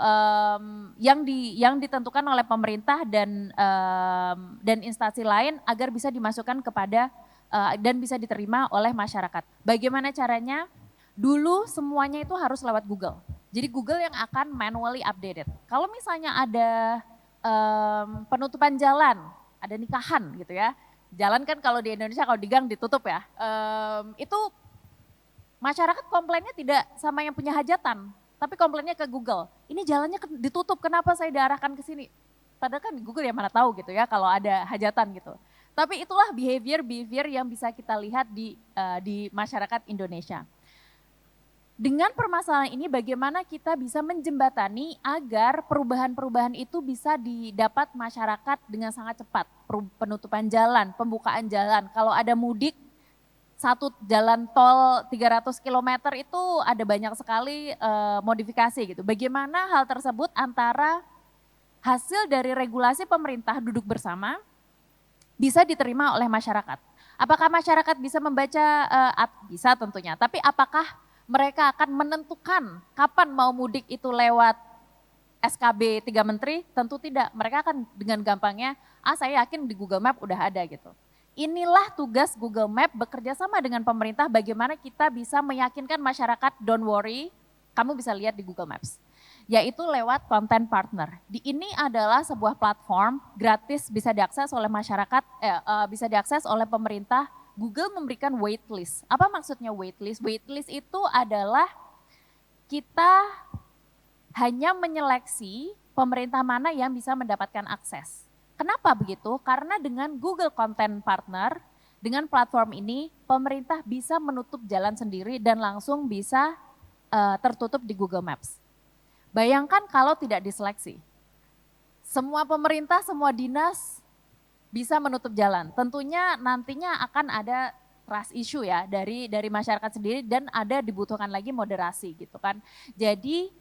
yang ditentukan oleh pemerintah dan instansi lain agar bisa dimasukkan kepada dan bisa diterima oleh masyarakat. Bagaimana caranya? Dulu semuanya itu harus lewat Google. Jadi Google yang akan manually updated. Kalau misalnya ada penutupan jalan, ada nikahan gitu ya. Jalan kan kalau di Indonesia kalau di gang ditutup ya. Itu masyarakat komplainnya tidak sama yang punya hajatan, tapi komplainnya ke Google. Ini jalannya ditutup, kenapa saya diarahkan ke sini? Padahal kan di Google ya mana tahu gitu ya kalau ada hajatan gitu. Tapi itulah behavior yang bisa kita lihat di masyarakat Indonesia. Dengan permasalahan ini bagaimana kita bisa menjembatani agar perubahan-perubahan itu bisa didapat masyarakat dengan sangat cepat. Penutupan jalan, pembukaan jalan. Kalau ada mudik, satu jalan tol 300 km itu ada banyak sekali modifikasi gitu. Bagaimana hal tersebut antara hasil dari regulasi pemerintah duduk bersama bisa diterima oleh masyarakat. Apakah masyarakat bisa membaca? Bisa tentunya, tapi apakah mereka akan menentukan kapan mau mudik itu lewat SKB 3 Menteri? Tentu tidak, mereka akan dengan gampangnya, saya yakin di Google Map udah ada gitu. Inilah tugas Google Map bekerja sama dengan pemerintah bagaimana kita bisa meyakinkan masyarakat, don't worry, kamu bisa lihat di Google Maps. Yaitu lewat content partner. Ini adalah sebuah platform gratis bisa diakses oleh masyarakat, bisa diakses oleh pemerintah. Google memberikan waitlist. Apa maksudnya waitlist? Waitlist itu adalah kita hanya menyeleksi pemerintah mana yang bisa mendapatkan akses. Kenapa begitu? Karena dengan Google Content Partner, dengan platform ini, pemerintah bisa menutup jalan sendiri dan langsung bisa tertutup di Google Maps. Bayangkan kalau tidak diseleksi. Semua pemerintah, semua dinas bisa menutup jalan. Tentunya nantinya akan ada trust issue ya dari masyarakat sendiri dan ada dibutuhkan lagi moderasi gitu kan. Jadi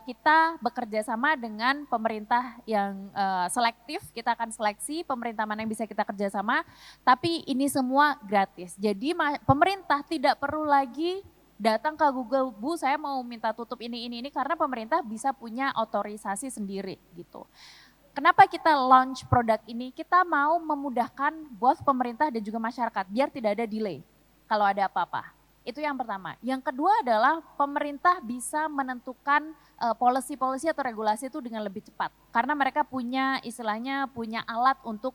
kita bekerja sama dengan pemerintah yang selektif, kita akan seleksi pemerintah mana yang bisa kita kerjasama, tapi ini semua gratis. Jadi pemerintah tidak perlu lagi datang ke Google, Bu saya mau minta tutup ini, karena pemerintah bisa punya otorisasi sendiri gitu. Kenapa kita launch produk ini? Kita mau memudahkan both pemerintah dan juga masyarakat biar tidak ada delay kalau ada apa-apa. Itu yang pertama. Yang kedua adalah pemerintah bisa menentukan policy atau regulasi itu dengan lebih cepat. Karena mereka punya istilahnya punya alat untuk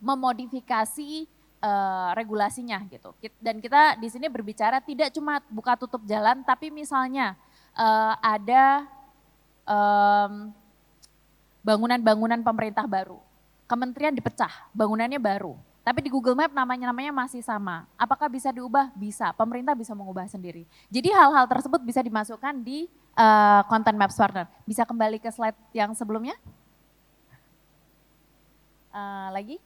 memodifikasi regulasinya gitu. Dan kita di sini berbicara tidak cuma buka tutup jalan, tapi misalnya ada bangunan-bangunan pemerintah baru. Kementerian dipecah, bangunannya baru. Tapi di Google Map namanya masih sama. Apakah bisa diubah? Bisa, pemerintah bisa mengubah sendiri. Jadi hal-hal tersebut bisa dimasukkan di Content Maps Partner. Bisa kembali ke slide yang sebelumnya? Lagi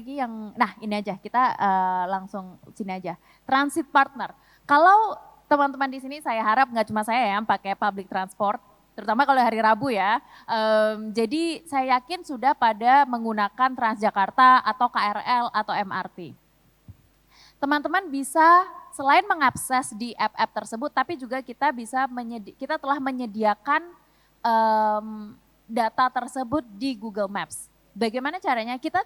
yang, nah ini aja, kita langsung sini aja. Transit Partner. Kalau teman-teman di sini saya harap nggak cuma saya yang pakai public transport, terutama kalau hari Rabu ya. Jadi saya yakin sudah pada menggunakan Transjakarta atau KRL atau MRT. Teman-teman bisa selain mengakses di app-app tersebut, tapi juga kita telah menyediakan data tersebut di Google Maps. Bagaimana caranya? Kita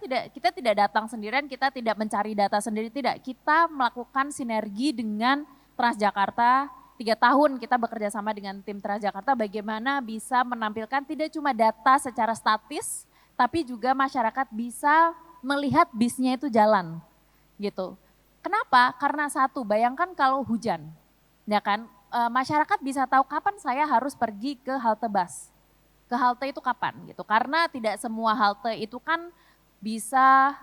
tidak datang sendirian, kita tidak mencari data sendiri, tidak. Kita melakukan sinergi dengan Transjakarta. 3 tahun kita bekerja sama dengan tim Transjakarta bagaimana bisa menampilkan tidak cuma data secara statis, tapi juga masyarakat bisa melihat bisnya itu jalan gitu. Kenapa? Karena satu, bayangkan kalau hujan, ya kan, masyarakat bisa tahu kapan saya harus pergi ke halte bus. ke halte itu kapan gitu. Karena tidak semua halte itu kan bisa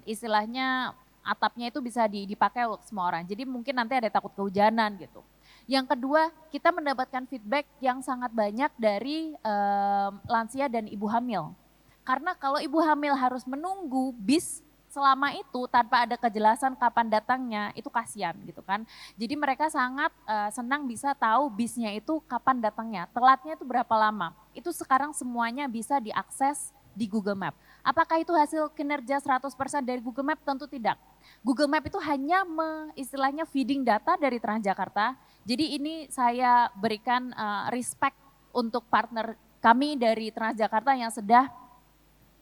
istilahnya atapnya itu bisa dipakai untuk semua orang. Jadi mungkin nanti ada takut kehujanan gitu. Yang kedua, kita mendapatkan feedback yang sangat banyak dari lansia dan ibu hamil. Karena kalau ibu hamil harus menunggu bis selama itu tanpa ada kejelasan kapan datangnya, itu kasihan gitu kan. Jadi mereka sangat senang bisa tahu bisnya itu kapan datangnya, telatnya itu berapa lama. Itu sekarang semuanya bisa diakses di Google Map. Apakah itu hasil kinerja 100% dari Google Map? Tentu tidak. Google Map itu hanya istilahnya feeding data dari Transjakarta. Jadi ini saya berikan respect untuk partner kami dari Transjakarta yang sudah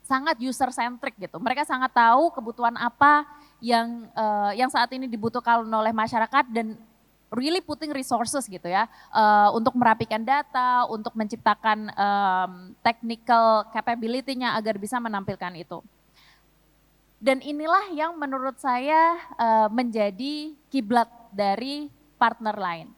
sangat user centric gitu. Mereka sangat tahu kebutuhan apa yang saat ini dibutuhkan oleh masyarakat dan really putting resources gitu ya untuk merapikan data, untuk menciptakan technical capability-nya agar bisa menampilkan itu. Dan inilah yang menurut saya menjadi kiblat dari partner lain.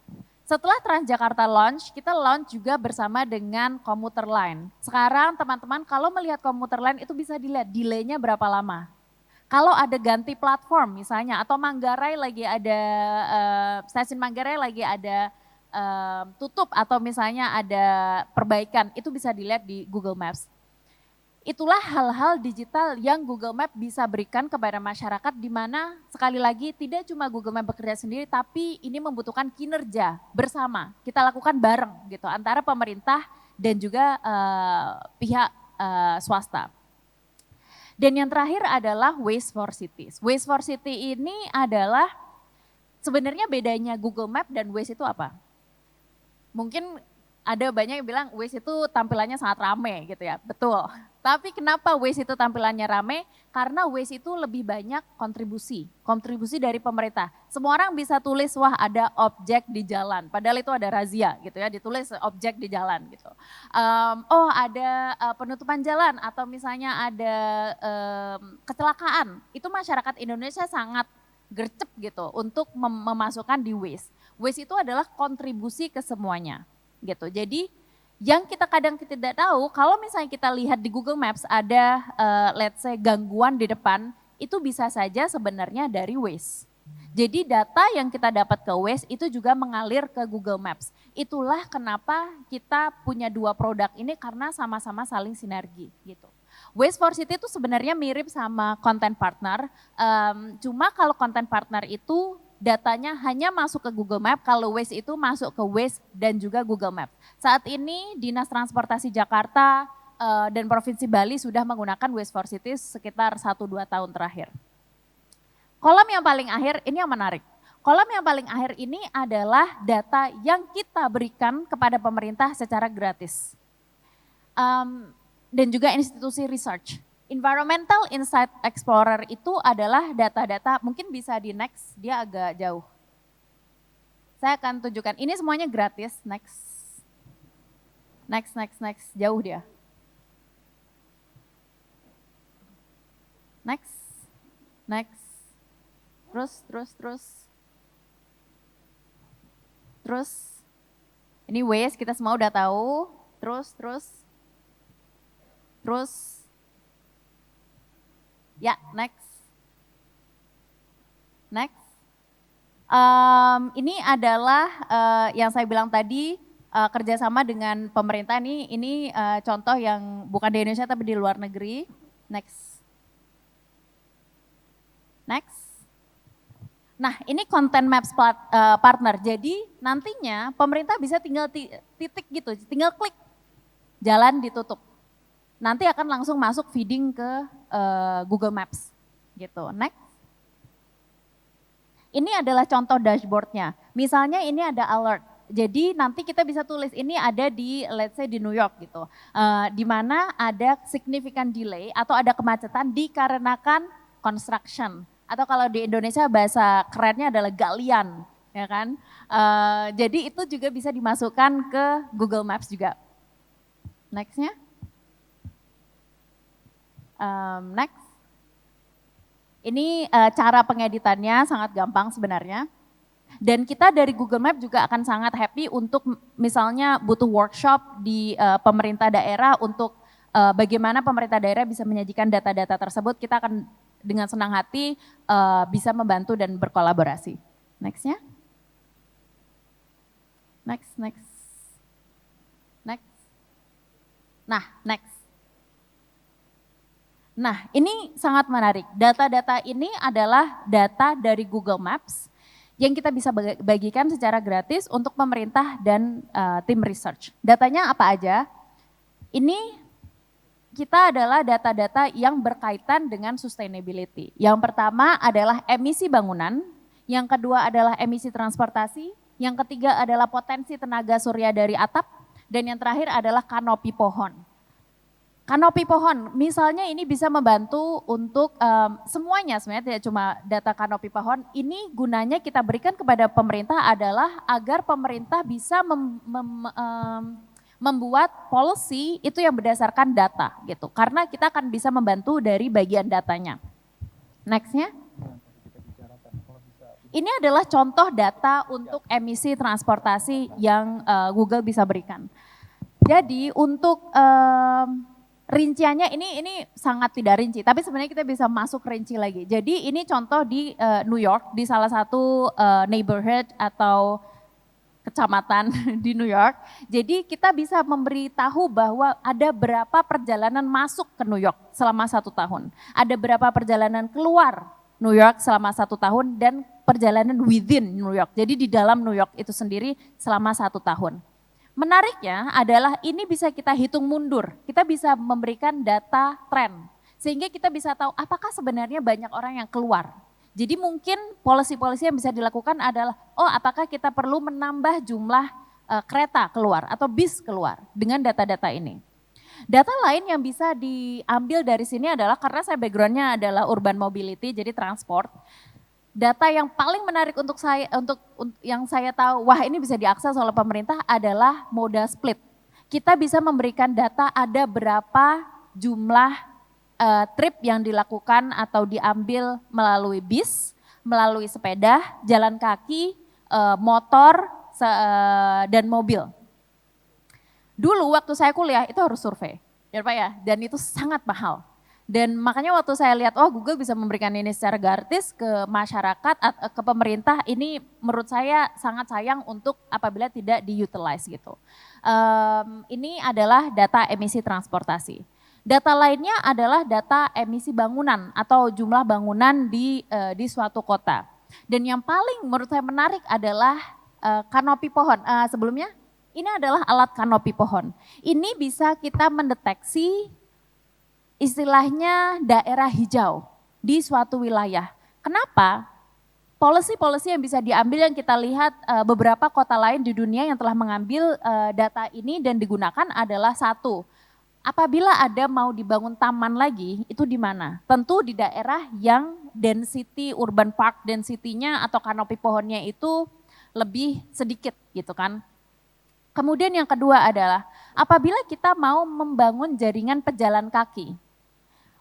Setelah Transjakarta launch, kita launch juga bersama dengan komuter lain. Sekarang teman-teman kalau melihat komuter lain itu bisa dilihat delay-nya berapa lama. Kalau ada ganti platform misalnya atau Manggarai lagi ada stasiun Manggarai lagi ada tutup atau misalnya ada perbaikan, itu bisa dilihat di Google Maps. Itulah hal-hal digital yang Google Map bisa berikan kepada masyarakat di mana sekali lagi tidak cuma Google Map bekerja sendiri tapi ini membutuhkan kinerja bersama. Kita lakukan bareng gitu antara pemerintah dan juga pihak swasta. Dan yang terakhir adalah Waze for Cities. Waze for City ini adalah sebenarnya bedanya Google Map dan Waze itu apa? Mungkin ada banyak yang bilang Waze itu tampilannya sangat rame gitu ya, betul. Tapi kenapa Waze itu tampilannya rame? Karena Waze itu lebih banyak kontribusi dari pemerintah. Semua orang bisa tulis, wah ada objek di jalan, padahal itu ada razia gitu ya, ditulis objek di jalan gitu. Oh ada penutupan jalan atau misalnya ada kecelakaan, itu masyarakat Indonesia sangat gercep gitu untuk memasukkan di Waze. Waze itu adalah kontribusi ke semuanya gitu. Jadi yang kita kadang tidak tahu, kalau misalnya kita lihat di Google Maps ada let's say gangguan di depan, itu bisa saja sebenarnya dari Waze. Jadi data yang kita dapat ke Waze itu juga mengalir ke Google Maps. Itulah kenapa kita punya dua produk ini karena sama-sama saling sinergi gitu. Waze for City itu sebenarnya mirip sama content partner, cuma kalau content partner itu datanya hanya masuk ke Google Map, kalau Waze itu masuk ke Waze dan juga Google Map. Saat ini Dinas Transportasi Jakarta dan Provinsi Bali sudah menggunakan Waze for Cities sekitar 1-2 tahun terakhir. Kolom yang paling akhir ini yang menarik. Kolom yang paling akhir ini adalah data yang kita berikan kepada pemerintah secara gratis. Dan juga institusi research. Environmental Insight Explorer itu adalah data-data, mungkin bisa di next, dia agak jauh. Saya akan tunjukkan, ini semuanya gratis, next, jauh dia. Next, terus. Ini Waze kita semua udah tahu, terus. Ya, next. Ini adalah yang saya bilang tadi kerjasama dengan pemerintah ini contoh yang bukan di Indonesia tapi di luar negeri. Next. Nah, ini Content Maps partner. Jadi nantinya pemerintah bisa tinggal titik gitu, tinggal klik, jalan ditutup. Nanti akan langsung masuk feeding ke Google Maps gitu. Next. Ini adalah contoh dashboardnya. Misalnya ini ada alert. Jadi nanti kita bisa tulis ini ada di let's say di New York gitu. Di mana ada significant delay atau ada kemacetan dikarenakan construction. Atau kalau di Indonesia bahasa kerennya adalah galian, ya kan? Jadi itu juga bisa dimasukkan ke Google Maps juga. Next-nya. Next. Ini cara pengeditannya sangat gampang sebenarnya. Dan kita dari Google Map juga akan sangat happy untuk misalnya butuh workshop di pemerintah daerah untuk bagaimana pemerintah daerah bisa menyajikan data-data tersebut. Kita akan dengan senang hati bisa membantu dan berkolaborasi. Next-nya. Next. Nah, ini sangat menarik. Data-data ini adalah data dari Google Maps yang kita bisa bagikan secara gratis untuk pemerintah dan tim research. Datanya apa aja? Ini kita adalah data-data yang berkaitan dengan sustainability. Yang pertama adalah emisi bangunan, yang kedua adalah emisi transportasi, yang ketiga adalah potensi tenaga surya dari atap, dan yang terakhir adalah kanopi pohon. Kanopi pohon, misalnya ini bisa membantu untuk semuanya sebenarnya, tidak cuma data kanopi pohon. Ini gunanya kita berikan kepada pemerintah adalah agar pemerintah bisa membuat policy itu yang berdasarkan data gitu. Karena kita akan bisa membantu dari bagian datanya. Next-nya. Ini adalah contoh data untuk emisi transportasi yang Google bisa berikan. Jadi untuk rinciannya ini sangat tidak rinci, tapi sebenarnya kita bisa masuk rinci lagi. Jadi ini contoh di New York, di salah satu neighborhood atau kecamatan di New York. Jadi kita bisa memberitahu bahwa ada berapa perjalanan masuk ke New York selama 1 tahun. Ada berapa perjalanan keluar New York selama 1 tahun dan perjalanan within New York. Jadi di dalam New York itu sendiri selama 1 tahun. Menariknya adalah ini bisa kita hitung mundur. Kita bisa memberikan data tren. Sehingga kita bisa tahu apakah sebenarnya banyak orang yang keluar. Jadi mungkin policy-policy yang bisa dilakukan adalah, oh apakah kita perlu menambah jumlah kereta keluar atau bis keluar dengan data-data ini. Data lain yang bisa diambil dari sini adalah karena saya backgroundnya adalah urban mobility, jadi transport. Data yang paling menarik untuk yang saya tahu, wah ini bisa diakses oleh pemerintah adalah moda split. Kita bisa memberikan data ada berapa jumlah trip yang dilakukan atau diambil melalui bis, melalui sepeda, jalan kaki, motor, dan mobil. Dulu waktu saya kuliah itu harus survei, ya Pak ya, dan itu sangat mahal. Dan makanya waktu saya lihat, oh Google bisa memberikan ini secara gratis ke masyarakat, ke pemerintah, ini menurut saya sangat sayang untuk apabila tidak diutilize gitu. Ini adalah data emisi transportasi. Data lainnya adalah data emisi bangunan atau jumlah bangunan di suatu kota. Dan yang paling menurut saya menarik adalah kanopi pohon. Sebelumnya, ini adalah alat kanopi pohon. Ini bisa kita mendeteksi istilahnya daerah hijau di suatu wilayah. Kenapa? Policy-policy yang bisa diambil yang kita lihat beberapa kota lain di dunia yang telah mengambil data ini dan digunakan adalah satu. Apabila ada mau dibangun taman lagi, itu di mana? Tentu di daerah yang density, urban park density-nya atau kanopi pohonnya itu lebih sedikit gitu kan. Kemudian yang kedua adalah apabila kita mau membangun jaringan pejalan kaki.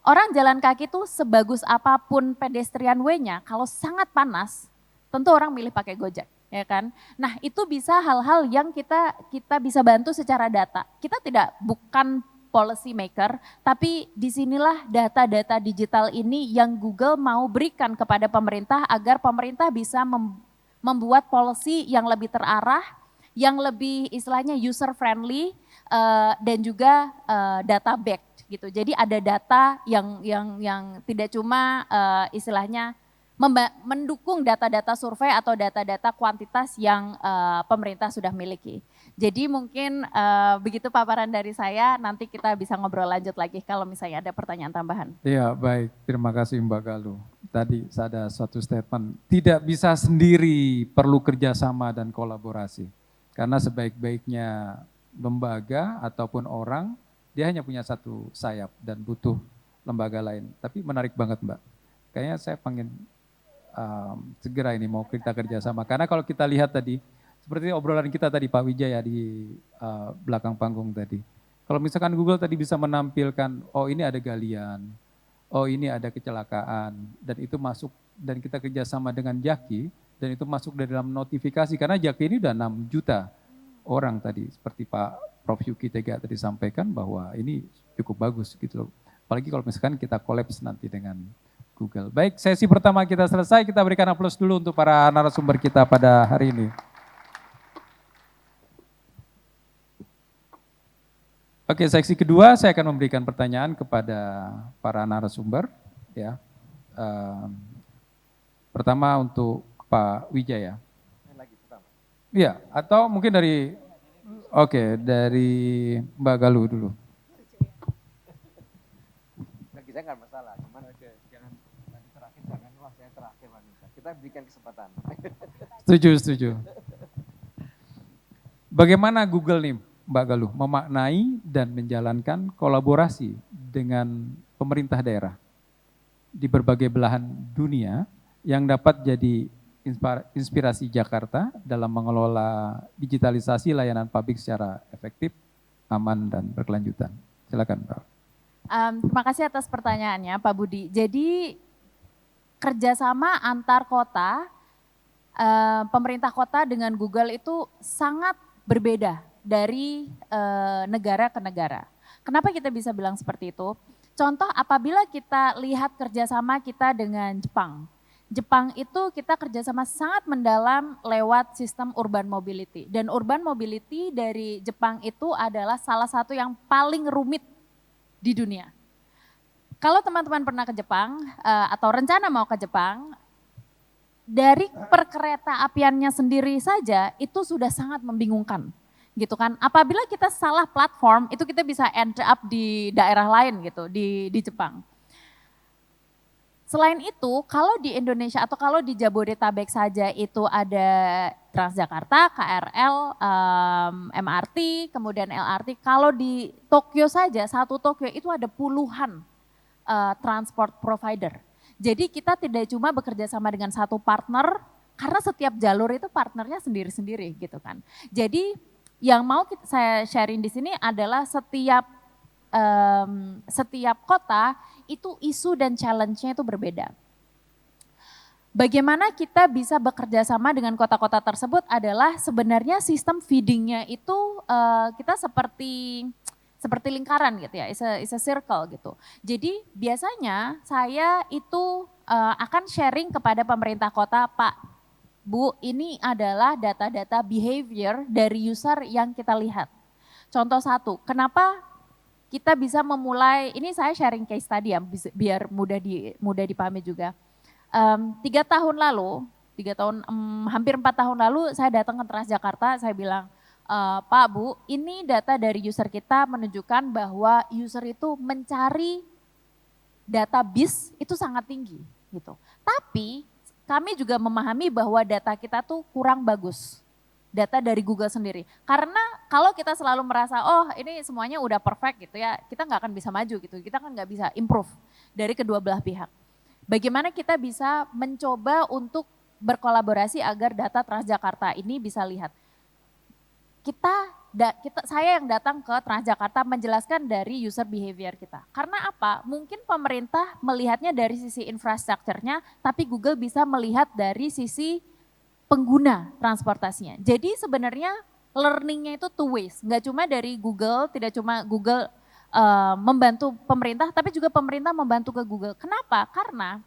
Orang jalan kaki itu sebagus apapun pedestrian way-nya, kalau sangat panas, tentu orang milih pakai Gojek, ya kan? Nah, itu bisa hal-hal yang kita bisa bantu secara data. Kita bukan policy maker, tapi disinilah data-data digital ini yang Google mau berikan kepada pemerintah agar pemerintah bisa membuat policy yang lebih terarah, yang lebih istilahnya user friendly dan juga data backed gitu. Jadi ada data yang tidak cuma istilahnya mendukung data-data survei atau data-data kuantitas yang pemerintah sudah miliki. Jadi mungkin begitu paparan dari saya, nanti kita bisa ngobrol lanjut lagi kalau misalnya ada pertanyaan tambahan. Iya baik, terima kasih Mbak Galuh. Tadi ada suatu statement, tidak bisa sendiri, perlu kerjasama dan kolaborasi. Karena sebaik-baiknya lembaga ataupun orang, dia hanya punya satu sayap dan butuh lembaga lain. Tapi menarik banget Mbak, kayaknya saya pengen segera ini mau kita kerjasama. Karena kalau kita lihat tadi, seperti obrolan kita tadi Pak Wijaya di belakang panggung tadi. Kalau misalkan Google tadi bisa menampilkan, oh ini ada galian, oh ini ada kecelakaan, dan itu masuk, dan kita kerjasama dengan Jaki, Dan itu masuk dari dalam notifikasi, karena Jaki ini udah 6 juta orang tadi, seperti Pak Prof. Yuki Tega tadi sampaikan bahwa ini cukup bagus gitu loh. Apalagi kalau misalkan kita kolaps nanti dengan Google. Baik, sesi pertama kita selesai, kita berikan aplaus dulu untuk para narasumber kita pada hari ini. Oke, seksi kedua saya akan memberikan pertanyaan kepada para narasumber. Ya, pertama untuk Pak Wijaya. Iya, atau mungkin dari, dari Mbak Galuh dulu. Bagi saya nggak masalah, cuman jangan nanti terakhir, jangan wah saya terakhir wanita. Kita berikan kesempatan. Setuju. Bagaimana Google nih, Mbak Galuh, memaknai dan menjalankan kolaborasi dengan pemerintah daerah di berbagai belahan dunia yang dapat jadi inspirasi Jakarta dalam mengelola digitalisasi layanan publik secara efektif, aman, dan berkelanjutan? Silakan, Pak. Terima kasih atas pertanyaannya, Pak Budi. Jadi kerjasama antar kota, pemerintah kota dengan Google itu sangat berbeda dari negara ke negara. Kenapa kita bisa bilang seperti itu? Contoh apabila kita lihat kerjasama kita dengan Jepang. Jepang itu kita kerjasama sangat mendalam lewat sistem urban mobility. Dan urban mobility dari Jepang itu adalah salah satu yang paling rumit di dunia. Kalau teman-teman pernah ke Jepang atau rencana mau ke Jepang, dari perkereta apiannya sendiri saja itu sudah sangat membingungkan. Gitu kan, apabila kita salah platform itu kita bisa end up di daerah lain gitu, di Jepang. Selain itu, kalau di Indonesia atau kalau di Jabodetabek saja itu ada Transjakarta, KRL, MRT, kemudian LRT. Kalau di Tokyo saja, satu Tokyo itu ada puluhan transport provider. Jadi kita tidak cuma bekerja sama dengan satu partner, karena setiap jalur itu partnernya sendiri-sendiri gitu kan. Jadi yang mau saya sharing di sini adalah setiap kota itu isu dan challenge-nya itu berbeda. Bagaimana kita bisa bekerja sama dengan kota-kota tersebut adalah sebenarnya sistem feeding-nya itu kita seperti lingkaran gitu ya, is a circle gitu. Jadi biasanya saya itu akan sharing kepada pemerintah kota, Pak, Bu, ini adalah data-data behavior dari user yang kita lihat. Contoh satu, kenapa kita bisa memulai, ini saya sharing case tadi ya, biar mudah dipahami juga. 3 tahun lalu, hampir 4 tahun lalu saya datang ke Transjakarta, saya bilang, Pak, Bu, ini data dari user kita menunjukkan bahwa user itu mencari data bis itu sangat tinggi gitu. Tapi kami juga memahami bahwa data kita tuh kurang bagus, data dari Google sendiri. Karena kalau kita selalu merasa, oh ini semuanya udah perfect gitu ya, kita nggak akan bisa maju gitu, kita kan nggak bisa improve dari kedua belah pihak. Bagaimana kita bisa mencoba untuk berkolaborasi agar data Transjakarta ini bisa lihat. Saya yang datang ke Transjakarta menjelaskan dari user behavior kita. Karena apa? Mungkin pemerintah melihatnya dari sisi infrastrukturnya, tapi Google bisa melihat dari sisi pengguna transportasinya. Jadi sebenarnya learningnya itu two ways, nggak cuma dari Google, tidak cuma Google membantu pemerintah, tapi juga pemerintah membantu ke Google. Kenapa? Karena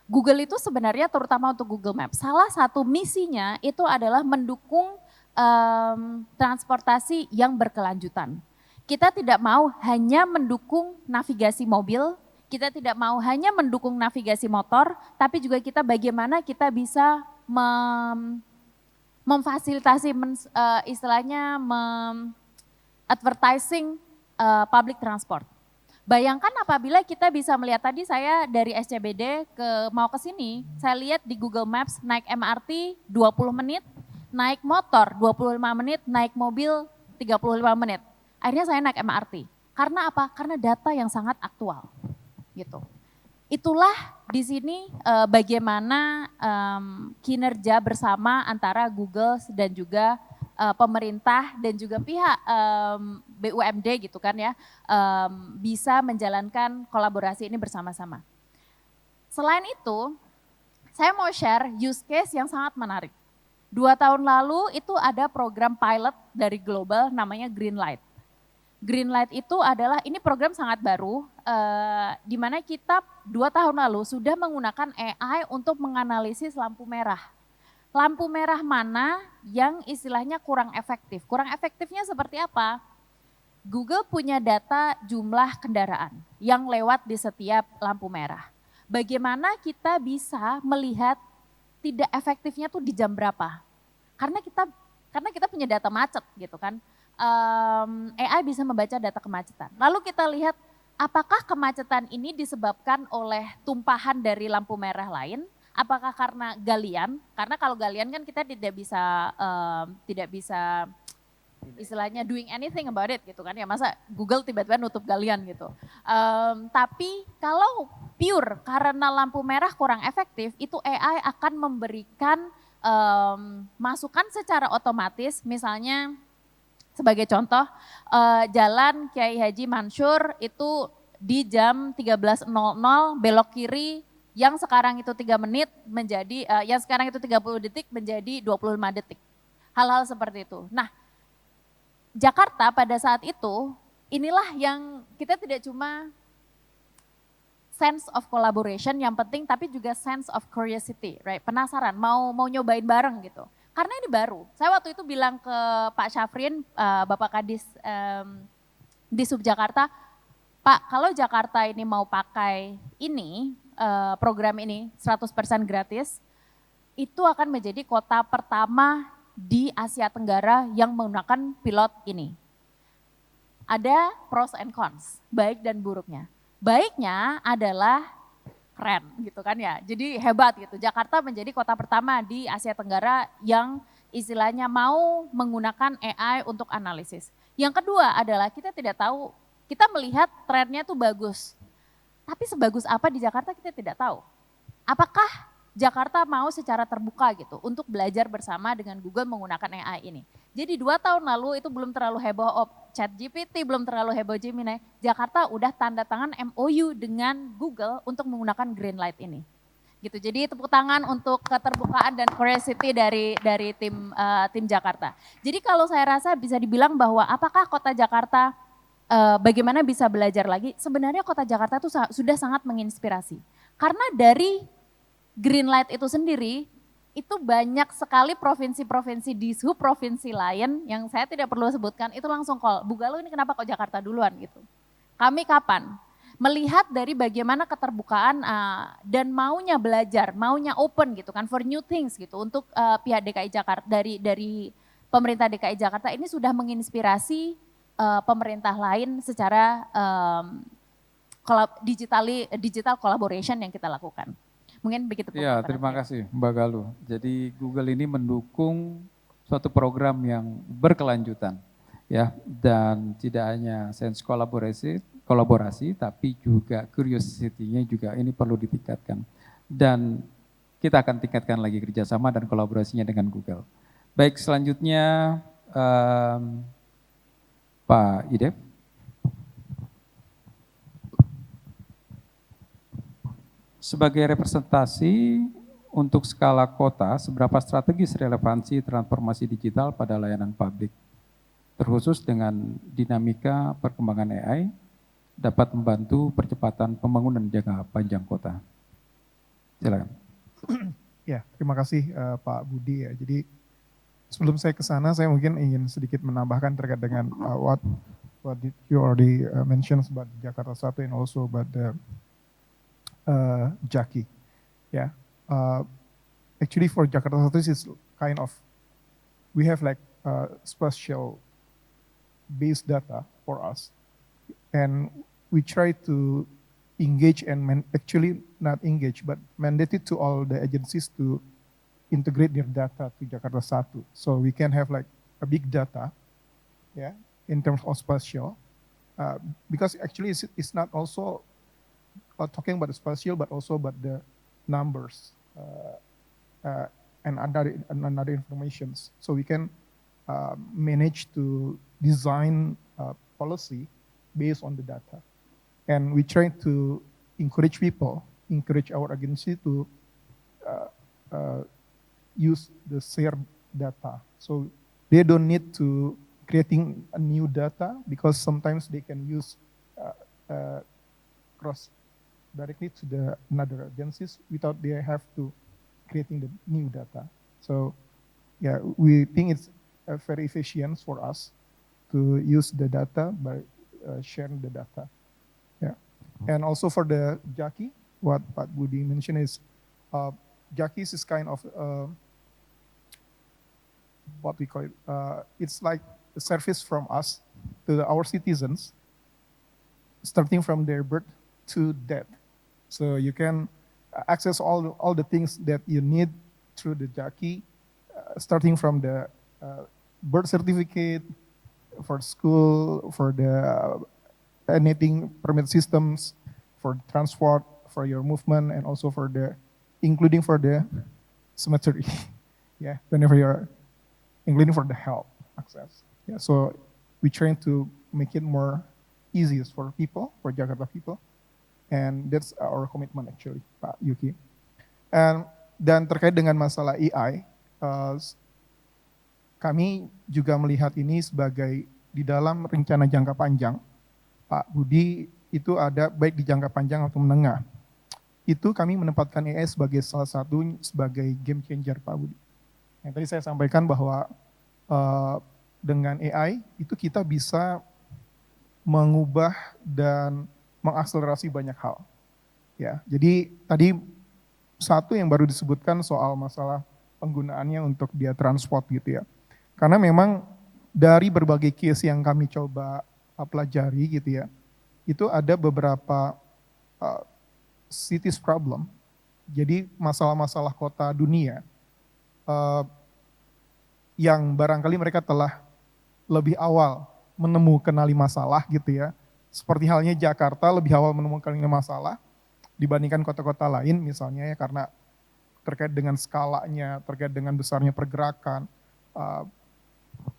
Google itu sebenarnya terutama untuk Google Maps, salah satu misinya itu adalah mendukung transportasi yang berkelanjutan. Kita tidak mau hanya mendukung navigasi mobil, kita tidak mau hanya mendukung navigasi motor, tapi juga kita bagaimana kita bisa memfasilitasi istilahnya advertising public transport. Bayangkan apabila kita bisa melihat tadi saya dari SCBD mau ke sini, saya lihat di Google Maps naik MRT 20 menit, naik motor 25 menit, naik mobil 35 menit. Akhirnya saya naik MRT. Karena apa? Karena data yang sangat aktual. Gitu. Itulah di sini bagaimana kinerja bersama antara Google dan juga pemerintah dan juga pihak BUMD gitu kan ya, bisa menjalankan kolaborasi ini bersama-sama. Selain itu, Saya mau share use case yang sangat menarik. 2 tahun lalu itu ada program pilot dari global namanya Greenlight. Greenlight itu adalah, ini program sangat baru, di mana kita 2 tahun lalu sudah menggunakan AI untuk menganalisis lampu merah. Lampu merah mana yang istilahnya kurang efektif. Kurang efektifnya seperti apa? Google punya data jumlah kendaraan yang lewat di setiap lampu merah. Bagaimana kita bisa melihat tidak efektifnya tuh di jam berapa? Karena kita punya data macet gitu kan. AI bisa membaca data kemacetan. Lalu kita lihat apakah kemacetan ini disebabkan oleh tumpahan dari lampu merah lain? Apakah karena galian? Karena kalau galian kan kita tidak bisa istilahnya doing anything about it gitu kan ya, masa Google tiba-tiba nutup galian gitu. Tapi kalau pure karena lampu merah kurang efektif, itu AI akan memberikan masukan secara otomatis, misalnya sebagai contoh Jalan Kiai Haji Mansur itu di jam 13.00 belok kiri yang sekarang itu 3 menit menjadi, yang sekarang itu 30 detik menjadi 25 detik. Hal-hal seperti itu. Nah, Jakarta pada saat itu, inilah yang kita tidak cuma sense of collaboration yang penting, tapi juga sense of curiosity, right? Penasaran, mau nyobain bareng gitu. Karena ini baru. Saya waktu itu bilang ke Pak Syafrin, Bapak Kadis di Sub Jakarta, Pak, kalau Jakarta ini mau pakai ini, program ini 100% gratis, itu akan menjadi kota pertama di Asia Tenggara yang menggunakan pilot ini. Ada pros and cons, baik dan buruknya. Baiknya adalah keren gitu kan ya, jadi hebat gitu. Jakarta menjadi kota pertama di Asia Tenggara yang istilahnya mau menggunakan AI untuk analisis. Yang kedua adalah kita tidak tahu, kita melihat trennya tuh bagus. Tapi sebagus apa di Jakarta kita tidak tahu. Apakah Jakarta mau secara terbuka gitu untuk belajar bersama dengan Google menggunakan AI ini. Jadi 2 tahun lalu itu belum terlalu heboh ChatGPT, belum terlalu heboh Gemini. Jakarta udah tanda tangan MOU dengan Google untuk menggunakan Greenlight ini. Gitu. Jadi tepuk tangan untuk keterbukaan dan curiosity dari tim Jakarta. Jadi kalau saya rasa bisa dibilang bahwa apakah kota Jakarta bagaimana bisa belajar lagi? Sebenarnya kota Jakarta itu sudah sangat menginspirasi. Karena dari Greenlight itu sendiri, itu banyak sekali provinsi-provinsi di subprovinsi lain yang saya tidak perlu sebutkan, itu langsung call, Bu Galuh ini kenapa kok Jakarta duluan gitu. Kami kapan? Melihat dari bagaimana keterbukaan dan maunya belajar, maunya open gitu kan, for new things gitu, untuk pihak DKI Jakarta, dari pemerintah DKI Jakarta ini sudah menginspirasi pemerintah lain secara digital collaboration yang kita lakukan. Mungkin begitu. Ya, terima kasih Mbak Galuh. Jadi Google ini mendukung suatu program yang berkelanjutan, ya, dan tidak hanya sense kolaborasi, tapi juga curiosity-nya juga ini perlu ditingkatkan. Dan kita akan tingkatkan lagi kerjasama dan kolaborasinya dengan Google. Baik, selanjutnya Pak Idep. Sebagai representasi untuk skala kota, seberapa strategis relevansi transformasi digital pada layanan publik, terkhusus dengan dinamika perkembangan AI, dapat membantu percepatan pembangunan jangka panjang kota? Silakan. Ya, terima kasih Pak Budi ya. Jadi sebelum saya ke sana, saya mungkin ingin sedikit menambahkan terkait dengan what did you already mention about Jakarta 1 and also about the Jaki. Yeah, actually for Jakarta 1 this is kind of, we have like spatial based data for us, and we try to engage and actually not engage, but mandate it to all the agencies to integrate their data to Jakarta 1. So we can have like a big data, yeah, in terms of spatial, because actually it's not also talking about the spatial, but also about the numbers and other informations. So we can manage to design policy based on the data. And we try to encourage people, encourage our agency to use the shared data. So they don't need to creating a new data because sometimes they can use cross directly to the another agencies without they have to creating the new data. So yeah, we think it's very efficient for us to use the data by sharing the data. Yeah, and also for the Jaki, what Pak Budi mentioned is Jaki is kind of what we call it. It's like a service from us to our citizens, starting from their birth to death. So you can access all the things that you need through the Jaki, starting from the birth certificate, for school, for the anything permit systems, for transport, for your movement, and also for the, including for the cemetery. Yeah, whenever you're, including for the health access. Yeah, so we trying to make it more easiest for people, for Jakarta people. And that's our commitment actually, Pak Yuki. Dan terkait dengan masalah AI, kami juga melihat ini sebagai di dalam rencana jangka panjang, Pak Budi, itu ada baik di jangka panjang atau menengah. Itu kami menempatkan AI sebagai salah satu sebagai game changer, Pak Budi. Yang tadi saya sampaikan bahwa dengan AI itu kita bisa mengubah dan mengakselerasi banyak hal. Ya, jadi tadi satu yang baru disebutkan soal masalah penggunaannya untuk dia transport gitu ya. Karena memang dari berbagai case yang kami coba pelajari gitu ya, itu ada beberapa cities problem. Jadi masalah-masalah kota dunia yang barangkali mereka telah lebih awal kenali masalah gitu ya. Seperti halnya Jakarta lebih awal menemukan masalah dibandingkan kota-kota lain misalnya ya, karena terkait dengan skalanya, terkait dengan besarnya pergerakan,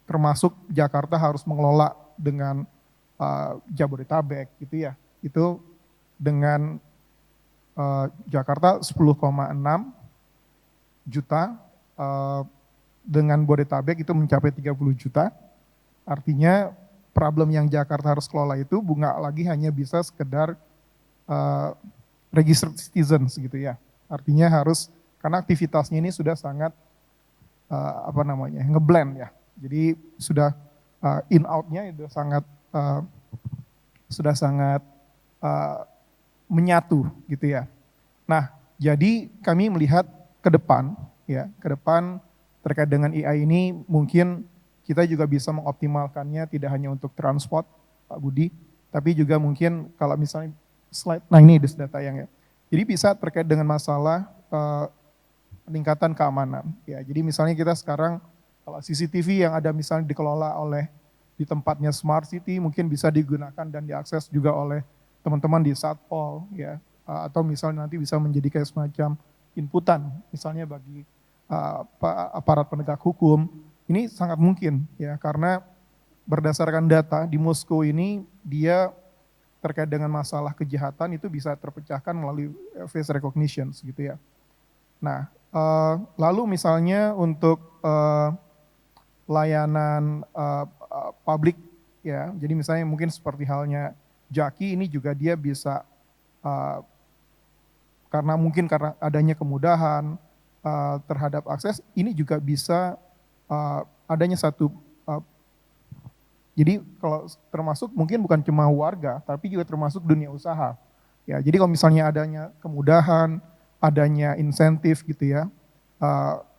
termasuk Jakarta harus mengelola dengan Jabodetabek gitu ya. Itu dengan Jakarta 10,6 juta, dengan Bodetabek itu mencapai 30 juta. Artinya problem yang Jakarta harus kelola itu nggak lagi hanya bisa sekedar registered citizens gitu ya. Artinya harus, karena aktivitasnya ini sudah sangat ngeblend ya. Jadi sudah in out-nya itu sudah sangat menyatu gitu ya. Nah, jadi kami melihat ke depan terkait dengan AI ini mungkin kita juga bisa mengoptimalkannya tidak hanya untuk transport, Pak Budi, tapi juga mungkin kalau misalnya slide, nah ini data yang ya. Jadi bisa terkait dengan masalah peningkatan keamanan. Ya, jadi misalnya kita sekarang kalau CCTV yang ada misalnya dikelola oleh di tempatnya Smart City mungkin bisa digunakan dan diakses juga oleh teman-teman di Satpol ya, atau misalnya nanti bisa menjadi kayak semacam inputan misalnya bagi aparat penegak hukum. Ini sangat mungkin ya, karena berdasarkan data di Moskow ini dia terkait dengan masalah kejahatan itu bisa terpecahkan melalui face recognition gitu ya. Nah, lalu misalnya untuk layanan publik ya, jadi misalnya mungkin seperti halnya Jaki ini juga dia bisa karena adanya kemudahan terhadap akses, ini juga bisa adanya satu, jadi kalau termasuk mungkin bukan cuma warga, tapi juga termasuk dunia usaha. Ya, jadi kalau misalnya adanya kemudahan, adanya insentif gitu ya,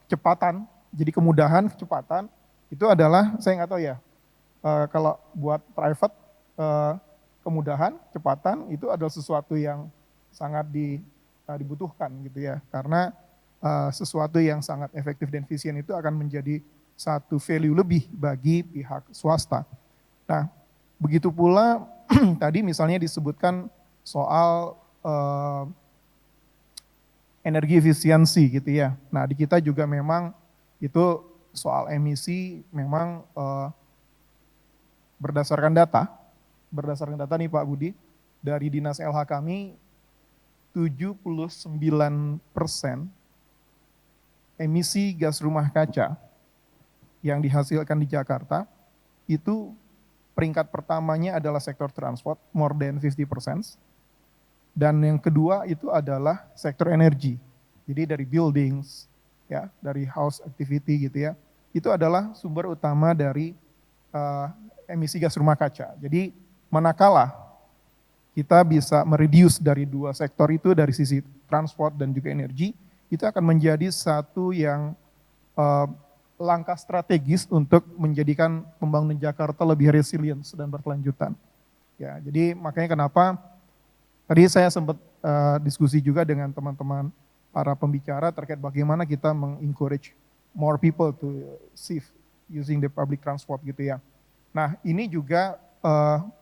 kecepatan, jadi kemudahan, kecepatan, itu adalah, saya nggak tahu ya, kalau buat private, kemudahan, kecepatan, itu adalah sesuatu yang sangat dibutuhkan gitu ya, karena sesuatu yang sangat efektif dan efisien itu akan menjadi satu value lebih bagi pihak swasta. Nah, begitu pula tadi misalnya disebutkan soal energi efisiensi gitu ya. Nah, di kita juga memang itu soal emisi memang berdasarkan data nih Pak Budi, dari Dinas LH kami 79% emisi gas rumah kaca yang dihasilkan di Jakarta, itu peringkat pertamanya adalah sektor transport, more than 50%. Dan yang kedua itu adalah sektor energi. Jadi dari buildings, ya, dari house activity gitu ya, itu adalah sumber utama dari emisi gas rumah kaca. Jadi manakala kita bisa mereduce dari dua sektor itu dari sisi transport dan juga energi, itu akan menjadi satu yang langkah strategis untuk menjadikan pembangunan Jakarta lebih resilient dan berkelanjutan. Ya, jadi makanya kenapa tadi saya sempat diskusi juga dengan teman-teman para pembicara terkait bagaimana kita mengencourage more people to save using the public transport gitu ya. Nah ini juga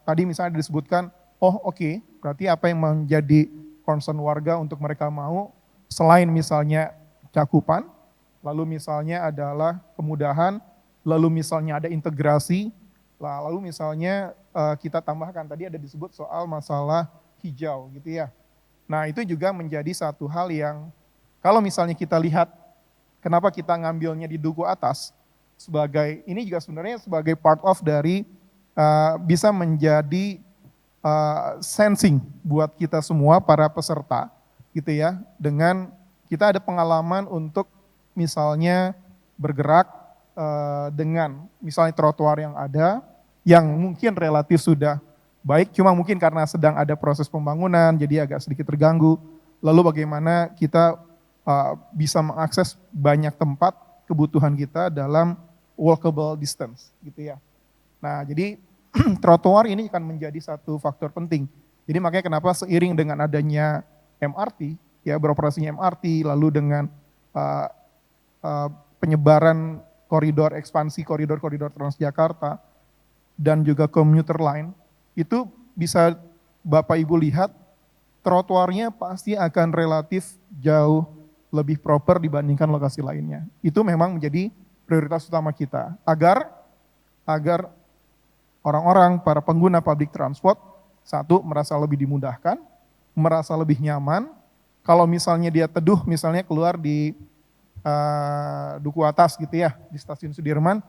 tadi misalnya disebutkan, oke, berarti apa yang menjadi concern warga untuk mereka mau selain misalnya cakupan, lalu misalnya adalah kemudahan, lalu misalnya ada integrasi, lalu misalnya kita tambahkan tadi ada disebut soal masalah hijau gitu ya. Nah itu juga menjadi satu hal yang kalau misalnya kita lihat kenapa kita ngambilnya di duku atas, sebagai ini juga sebenarnya sebagai part of dari bisa menjadi sensing buat kita semua para peserta gitu ya, dengan kita ada pengalaman untuk misalnya bergerak dengan misalnya trotoar yang ada yang mungkin relatif sudah baik, cuma mungkin karena sedang ada proses pembangunan jadi agak sedikit terganggu, lalu bagaimana kita bisa mengakses banyak tempat kebutuhan kita dalam walkable distance gitu ya. Nah jadi trotoar ini akan menjadi satu faktor penting. Jadi makanya kenapa seiring dengan adanya MRT, ya beroperasinya MRT, lalu dengan penyebaran koridor ekspansi koridor-koridor Transjakarta dan juga commuter line, itu bisa Bapak Ibu lihat trotoarnya pasti akan relatif jauh lebih proper dibandingkan lokasi lainnya. Itu memang menjadi prioritas utama kita agar orang-orang para pengguna public transport satu merasa lebih dimudahkan, merasa lebih nyaman. Kalau misalnya dia teduh misalnya keluar di duku atas gitu ya di stasiun Sudirman,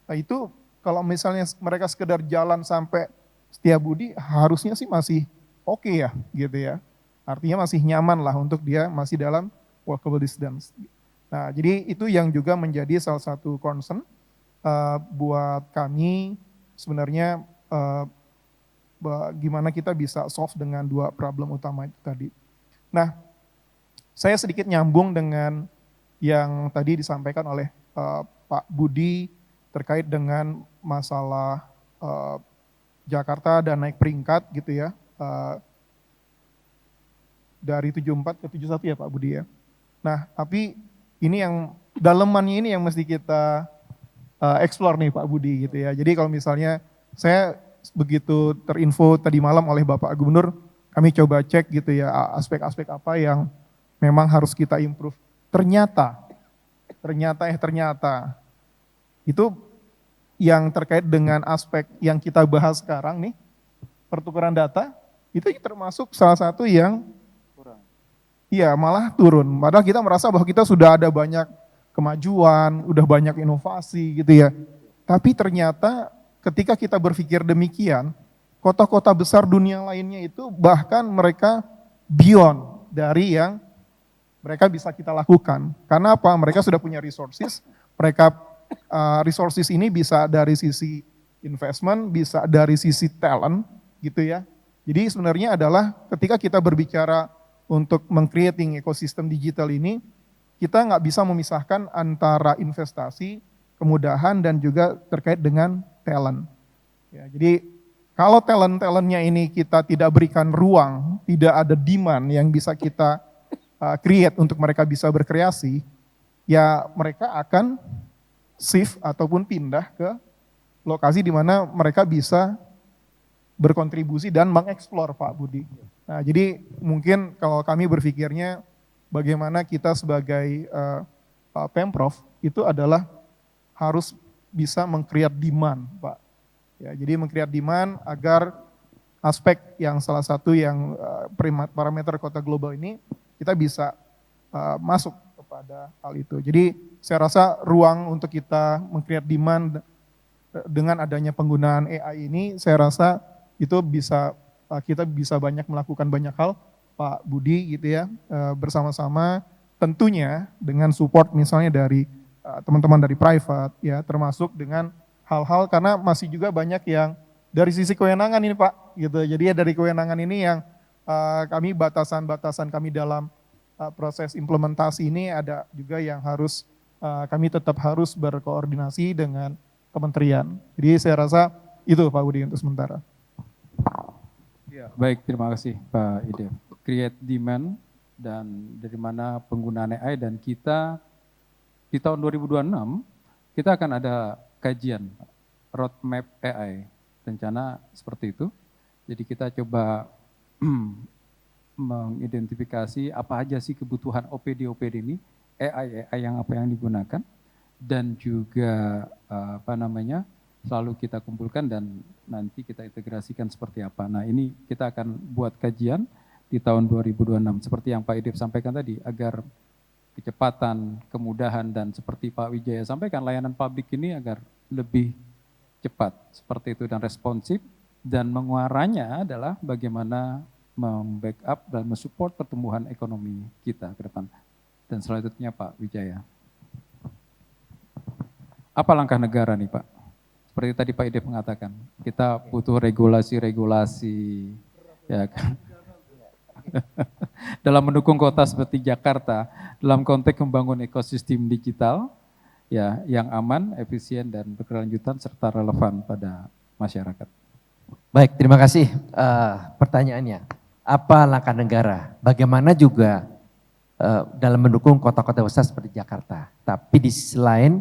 nah itu kalau misalnya mereka sekedar jalan sampai Setiabudi harusnya sih masih oke ya gitu ya. Artinya masih nyaman lah untuk dia masih dalam walkable distance. Nah jadi itu yang juga menjadi salah satu concern buat kami sebenarnya gimana kita bisa solve dengan dua problem utama itu tadi. Nah saya sedikit nyambung dengan yang tadi disampaikan oleh Pak Budi terkait dengan masalah Jakarta dan naik peringkat gitu ya, dari 74 ke 71 ya Pak Budi ya. Nah tapi ini yang dalemannya ini yang mesti kita explore nih Pak Budi gitu ya. Jadi kalau misalnya saya begitu terinfo tadi malam oleh Bapak Gubernur, kami coba cek gitu ya aspek-aspek apa yang memang harus kita improve. Ternyata itu yang terkait dengan aspek yang kita bahas sekarang nih, pertukaran data, itu termasuk salah satu yang iya malah turun. Padahal kita merasa bahwa kita sudah ada banyak kemajuan, udah banyak inovasi gitu ya. Tapi ternyata ketika kita berpikir demikian, kota-kota besar dunia lainnya itu bahkan mereka beyond dari yang mereka bisa kita lakukan. Karena apa? Mereka sudah punya resources, mereka resources ini bisa dari sisi investment, bisa dari sisi talent gitu ya. Jadi sebenarnya adalah ketika kita berbicara untuk meng-creating ekosistem digital ini, kita nggak bisa memisahkan antara investasi, kemudahan, dan juga terkait dengan talent. Ya, jadi kalau talent-talentnya ini kita tidak berikan ruang, tidak ada demand yang bisa kita create untuk mereka bisa berkreasi, ya mereka akan shift ataupun pindah ke lokasi di mana mereka bisa berkontribusi dan mengeksplor Pak Budi. Nah, jadi mungkin kalau kami berpikirnya bagaimana kita sebagai Pemprov itu adalah harus bisa meng-create demand, Pak. Ya, jadi meng-create demand agar aspek yang salah satu yang parameter kota global ini kita bisa masuk pada hal itu. Jadi saya rasa ruang untuk kita meng-create demand dengan adanya penggunaan AI ini, saya rasa itu bisa kita bisa banyak melakukan banyak hal, Pak Budi gitu ya, bersama-sama tentunya dengan support misalnya dari teman-teman dari private ya, termasuk dengan hal-hal karena masih juga banyak yang dari sisi kewenangan ini Pak gitu. Jadi ya dari kewenangan ini yang kami batasan-batasan kami dalam proses implementasi ini ada juga yang harus kami tetap harus berkoordinasi dengan kementerian. Jadi saya rasa itu Pak Budi untuk sementara. Ya, baik, terima kasih Pak Ide. Create demand dan dari mana penggunaan AI dan kita di tahun 2026 kita akan ada kajian roadmap AI, rencana seperti itu. Jadi kita coba mengidentifikasi apa aja sih kebutuhan OPD ini, AI yang apa yang digunakan, dan juga selalu kita kumpulkan dan nanti kita integrasikan seperti apa. Nah ini kita akan buat kajian di tahun 2026 seperti yang Pak Idip sampaikan tadi, agar kecepatan, kemudahan, dan seperti Pak Wijaya sampaikan, layanan publik ini agar lebih cepat seperti itu dan responsif, dan menguaranya adalah bagaimana membackup dan mensupport pertumbuhan ekonomi kita ke depan. Dan selanjutnya Pak Wijaya. Apa langkah negara nih Pak? Seperti tadi Pak Idip mengatakan, kita butuh regulasi-regulasi, ya kan? Dalam mendukung kota seperti Jakarta, dalam konteks membangun ekosistem digital, ya yang aman, efisien, dan berkelanjutan serta relevan pada masyarakat. Baik, terima kasih pertanyaannya. Apa langkah negara? Bagaimana juga dalam mendukung kota-kota besar seperti Jakarta? Tapi di sisi lain,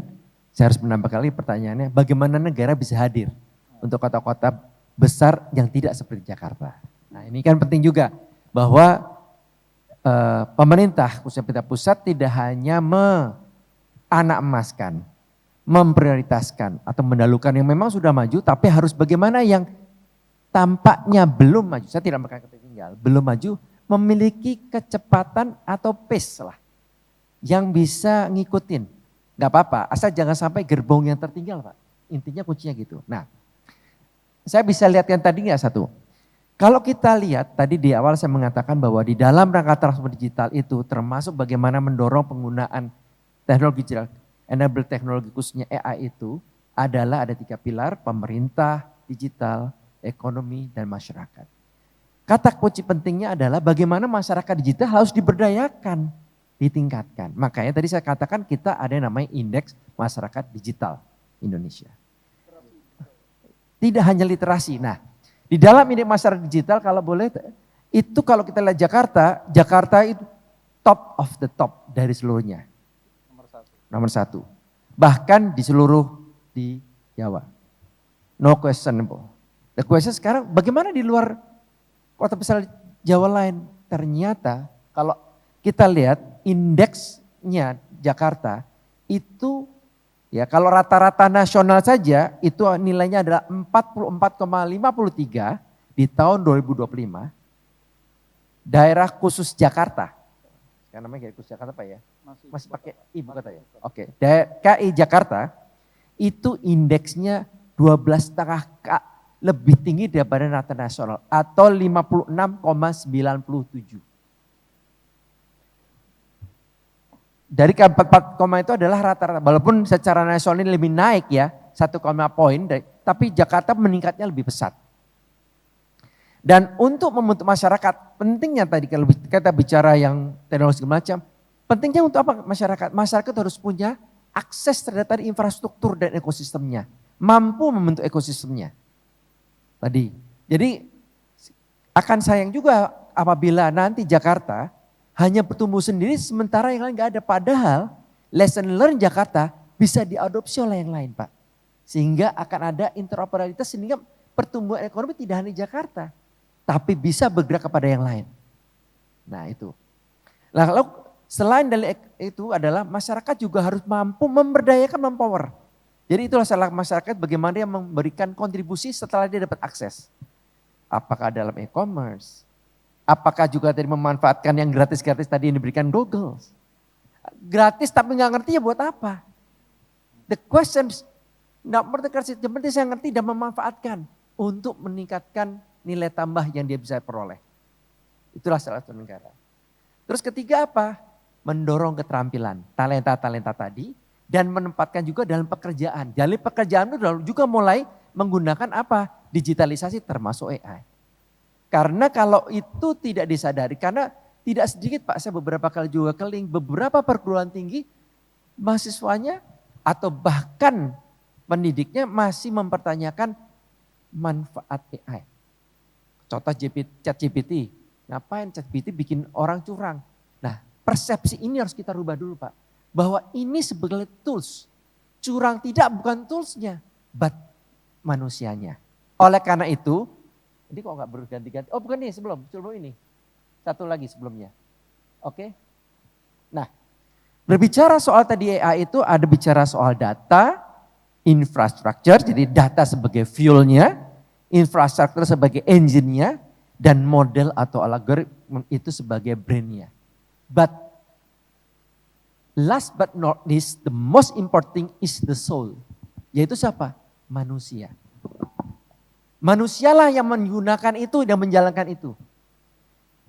saya harus menambah kali pertanyaannya, bagaimana negara bisa hadir untuk kota-kota besar yang tidak seperti Jakarta? Nah ini kan penting juga bahwa pemerintah khususnya pemerintah pusat tidak hanya anak emaskan, memprioritaskan atau mendahulukan yang memang sudah maju, tapi harus bagaimana yang tampaknya belum maju, saya tidak berkata ketinggalan, belum maju, memiliki kecepatan atau pace lah yang bisa ngikutin. Gak apa-apa, asal jangan sampai gerbong yang tertinggal Pak. Intinya kuncinya gitu. Nah, saya bisa lihat yang tadi nggak satu. Kalau kita lihat tadi di awal saya mengatakan bahwa di dalam rangka transformasi digital itu termasuk bagaimana mendorong penggunaan teknologi digital, enable teknologi khususnya AI itu adalah ada 3 pilar, pemerintah, digital, ekonomi, dan masyarakat. Kata kunci pentingnya adalah bagaimana masyarakat digital harus diberdayakan, ditingkatkan. Makanya tadi saya katakan kita ada yang namanya indeks masyarakat digital Indonesia. Tidak hanya literasi. Nah, di dalam indeks masyarakat digital kalau boleh, itu kalau kita lihat Jakarta itu top of the top dari seluruhnya. Nomor satu. Bahkan di seluruh di Jawa. No questionable. The question sekarang bagaimana di luar kota besar Jawa lain? Ternyata kalau kita lihat indeksnya Jakarta itu ya kalau rata-rata nasional saja itu nilainya adalah 44,53 di tahun 2025. Daerah khusus Jakarta. Kan namanya khusus Jakarta Pak ya? Masih pakai ibu kota ya? Oke. KI Jakarta itu indeksnya 12,5 lebih tinggi daripada rata nasional atau 56,97. Dari ke-4 itu adalah rata-rata, walaupun secara nasional ini lebih naik ya, 1 poin, tapi Jakarta meningkatnya lebih pesat. Dan untuk membentuk masyarakat, pentingnya tadi kalau kita bicara yang teknologi macam, pentingnya untuk apa masyarakat? Masyarakat harus punya akses terhadap tadi infrastruktur dan ekosistemnya, mampu membentuk ekosistemnya. Tadi, jadi akan sayang juga apabila nanti Jakarta hanya bertumbuh sendiri sementara yang lain nggak ada. Padahal lesson learn Jakarta bisa diadopsi oleh yang lain Pak. Sehingga akan ada interoperabilitas sehingga pertumbuhan ekonomi tidak hanya di Jakarta. Tapi bisa bergerak kepada yang lain. Nah itu. Nah kalau selain dari itu adalah masyarakat juga harus mampu memberdayakan, mempower. Jadi itulah salah masyarakat bagaimana dia memberikan kontribusi setelah dia dapat akses. Apakah dalam e-commerce, apakah juga tadi memanfaatkan yang gratis-gratis tadi yang diberikan Google, Gratis tapi nggak ngerti ya buat apa? The questions, yang penting saya ngerti dan memanfaatkan untuk meningkatkan nilai tambah yang dia bisa peroleh. Itulah salah satu negara. Terus ketiga apa? Mendorong keterampilan, talenta-talenta tadi dan menempatkan juga dalam pekerjaan. Jadi pekerjaan itu juga mulai menggunakan apa? Digitalisasi termasuk AI. Karena kalau itu tidak disadari, karena tidak sedikit Pak, saya beberapa kali juga keliling, beberapa perguruan tinggi mahasiswanya atau bahkan pendidiknya masih mempertanyakan manfaat AI. Contoh ChatGPT, ngapain ChatGPT bikin orang curang? Nah, persepsi ini harus kita rubah dulu Pak. Bahwa ini sebagai tools. Curang tidak bukan toolsnya, but manusianya. Oleh karena itu, ini kok nggak berganti-ganti? Oh bukan nih sebelum ini. Satu lagi sebelumnya. Oke. Nah, berbicara soal tadi AI itu ada bicara soal data, infrastructure, jadi data sebagai fuelnya, infrastructure sebagai engine-nya, dan model atau algoritma itu sebagai brain-nya. But last but not least, the most important thing is the soul. Yaitu siapa? Manusia. Manusialah yang menggunakan itu dan menjalankan itu.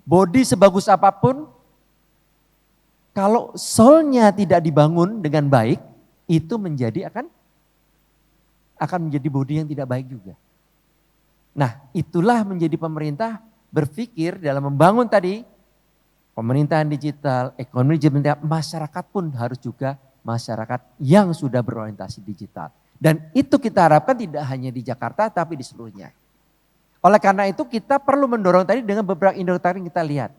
Body sebagus apapun, kalau soul-nya tidak dibangun dengan baik, itu akan menjadi body yang tidak baik juga. Nah, itulah menjadi pemerintah berpikir dalam membangun tadi pemerintahan digital, ekonomi digital, masyarakat pun harus juga masyarakat yang sudah berorientasi digital. Dan itu kita harapkan tidak hanya di Jakarta tapi di seluruhnya. Oleh karena itu kita perlu mendorong tadi dengan beberapa indikator yang kita lihat.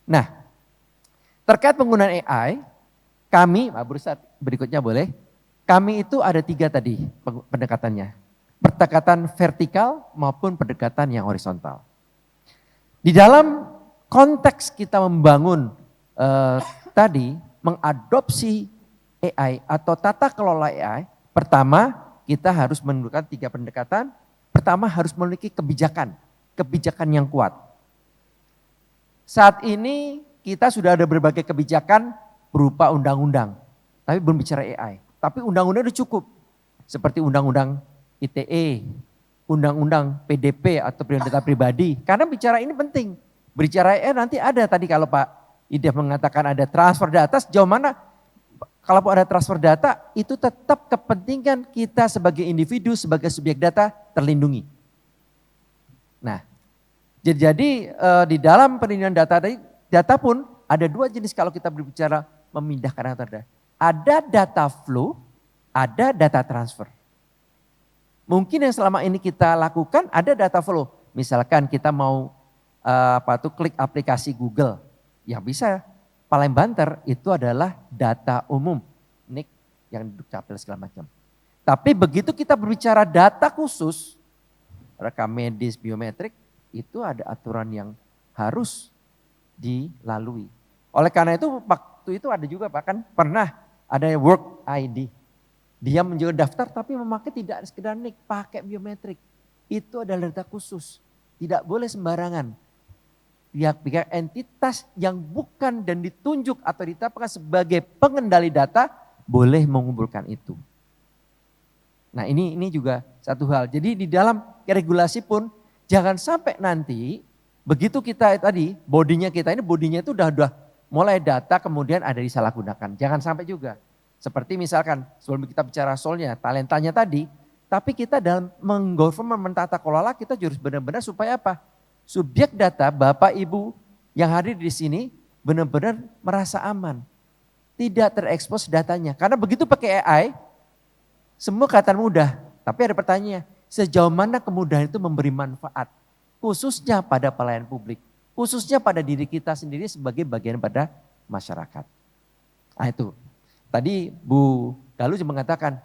Nah, terkait penggunaan AI, kami, Pak Bursat berikutnya boleh, kami itu ada 3 tadi pendekatannya. Pendekatan vertikal maupun pendekatan yang horizontal. Di dalam konteks kita membangun tadi, mengadopsi AI atau tata kelola AI, pertama kita harus menggunakan 3 pendekatan. Pertama harus memiliki kebijakan yang kuat. Saat ini kita sudah ada berbagai kebijakan berupa undang-undang, tapi belum bicara AI. Tapi undang-undang itu cukup, seperti undang-undang ITE, undang-undang PDP atau perlindungan data pribadi. Karena bicara ini penting. Bicara AI nanti ada tadi kalau Pak Idef mengatakan ada transfer data, sejauh mana kalau ada transfer data itu tetap kepentingan kita sebagai individu, sebagai subjek data terlindungi. Nah, jadi di dalam perlindungan data pun ada 2 jenis kalau kita berbicara memindahkan data. Ada data flow, ada data transfer. Mungkin yang selama ini kita lakukan ada data flow. Misalkan kita mau klik aplikasi Google, yang bisa paling banter itu adalah data umum, nik yang dukcapil segala macam. Tapi begitu kita berbicara data khusus, rekam medis, biometrik, itu ada aturan yang harus dilalui. Oleh karena itu waktu itu ada juga bahkan pernah ada work ID. Dia menjual daftar tapi memakai tidak sekedar nik, pakai biometrik. Itu adalah data khusus, tidak boleh sembarangan. Pihak-pihak entitas yang bukan dan ditunjuk atau ditetapkan sebagai pengendali data boleh mengumpulkan itu. Nah ini juga satu hal. Jadi di dalam regulasi pun jangan sampai nanti begitu kita tadi bodinya itu udah mulai data kemudian ada disalahgunakan. Jangan sampai juga. Seperti misalkan sebelum kita bicara soalnya talentanya tadi, tapi kita dalam menggovernment mentata kelola kita harus benar-benar supaya apa? Subjek data Bapak Ibu yang hadir di sini benar-benar merasa aman. Tidak terekspos datanya. Karena begitu pakai AI, semua kelihatan mudah. Tapi ada pertanyaannya, sejauh mana kemudahan itu memberi manfaat? Khususnya pada pelayan publik. Khususnya pada diri kita sendiri sebagai bagian pada masyarakat. Nah itu. Tadi Bu Dalu juga mengatakan,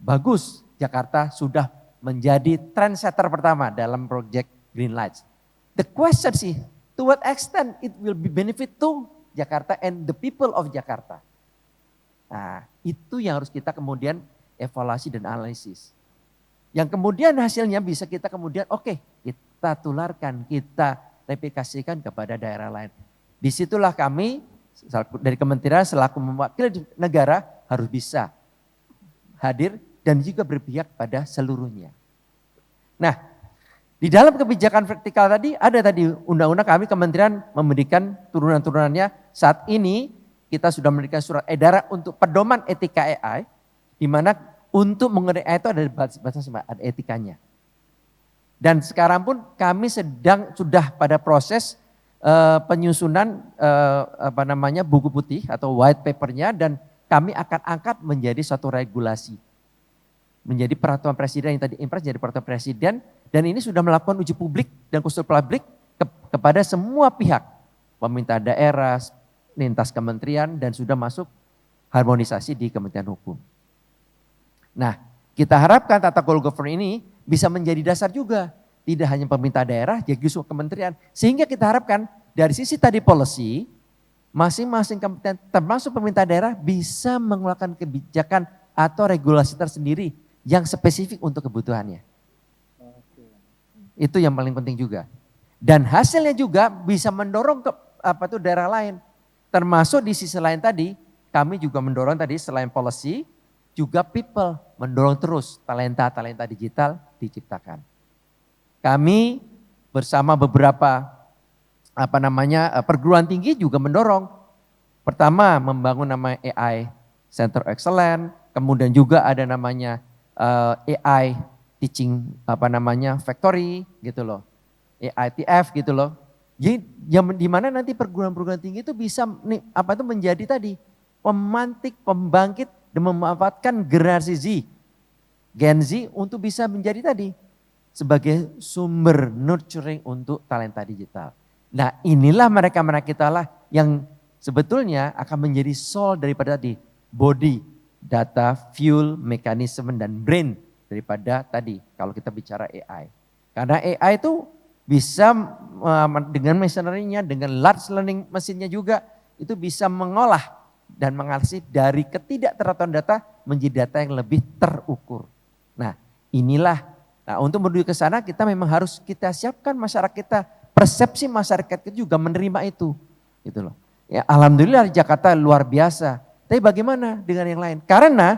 bagus Jakarta sudah menjadi trendsetter pertama dalam proyek Green Lights. The question is, to what extent it will be benefit to Jakarta and the people of Jakarta. Nah itu yang harus kita kemudian evaluasi dan analisis. Yang kemudian hasilnya bisa kita kemudian kita tularkan, kita replikasikan kepada daerah lain. Disitulah kami dari kementerian selaku mewakili negara harus bisa hadir dan juga berpihak pada seluruhnya. Nah, di dalam kebijakan vertikal tadi ada tadi undang-undang kami kementerian memberikan turunan-turunannya. Saat ini kita sudah memberikan surat edaran untuk pedoman etika AI, di mana untuk mengenai AI itu ada batas, ada etikanya. Dan sekarang pun kami sudah pada proses penyusunan buku putih atau white papernya, dan kami akan angkat menjadi suatu regulasi. Menjadi peraturan presiden yang tadi impres jadi peraturan presiden, dan ini sudah melakukan uji publik dan konsul publik kepada semua pihak, pemerintah daerah, lintas kementerian, dan sudah masuk harmonisasi di Kementerian Hukum. Nah, kita harapkan tata kelola government ini bisa menjadi dasar juga, tidak hanya pemerintah daerah, jadi justru kementerian, sehingga kita harapkan dari sisi tadi policy, masing-masing kementerian termasuk pemerintah daerah bisa mengeluarkan kebijakan atau regulasi tersendiri yang spesifik untuk kebutuhannya. Itu yang paling penting juga. Dan hasilnya juga bisa mendorong ke daerah lain. Termasuk di sisi lain tadi, kami juga mendorong tadi selain policy, juga people, mendorong terus talenta-talenta digital diciptakan. Kami bersama beberapa perguruan tinggi juga mendorong. Pertama, membangun nama AI Center of Excellence, kemudian juga ada namanya AI Teaching Factory gitu loh. AITF gitu loh. Jadi di mana nanti perguruan-perguruan tinggi itu bisa menjadi tadi pemantik, pembangkit dan memanfaatkan generasi Z, Gen Z untuk bisa menjadi tadi sebagai sumber nurturing untuk talenta digital. Nah, inilah mereka-mereka lah yang sebetulnya akan menjadi soul daripada tadi body, data, fuel, mekanisme, dan brain daripada tadi kalau kita bicara AI. Karena AI itu bisa dengan machinery-nya, dengan large learning mesinnya juga itu bisa mengolah dan menganalisis dari ketidakteraturan data menjadi data yang lebih terukur. Nah, inilah. Nah, untuk menuju ke sana kita memang harus kita siapkan masyarakat kita, persepsi masyarakat kita juga menerima itu. Gitu loh. Ya, alhamdulillah Jakarta luar biasa. Tapi bagaimana dengan yang lain? Karena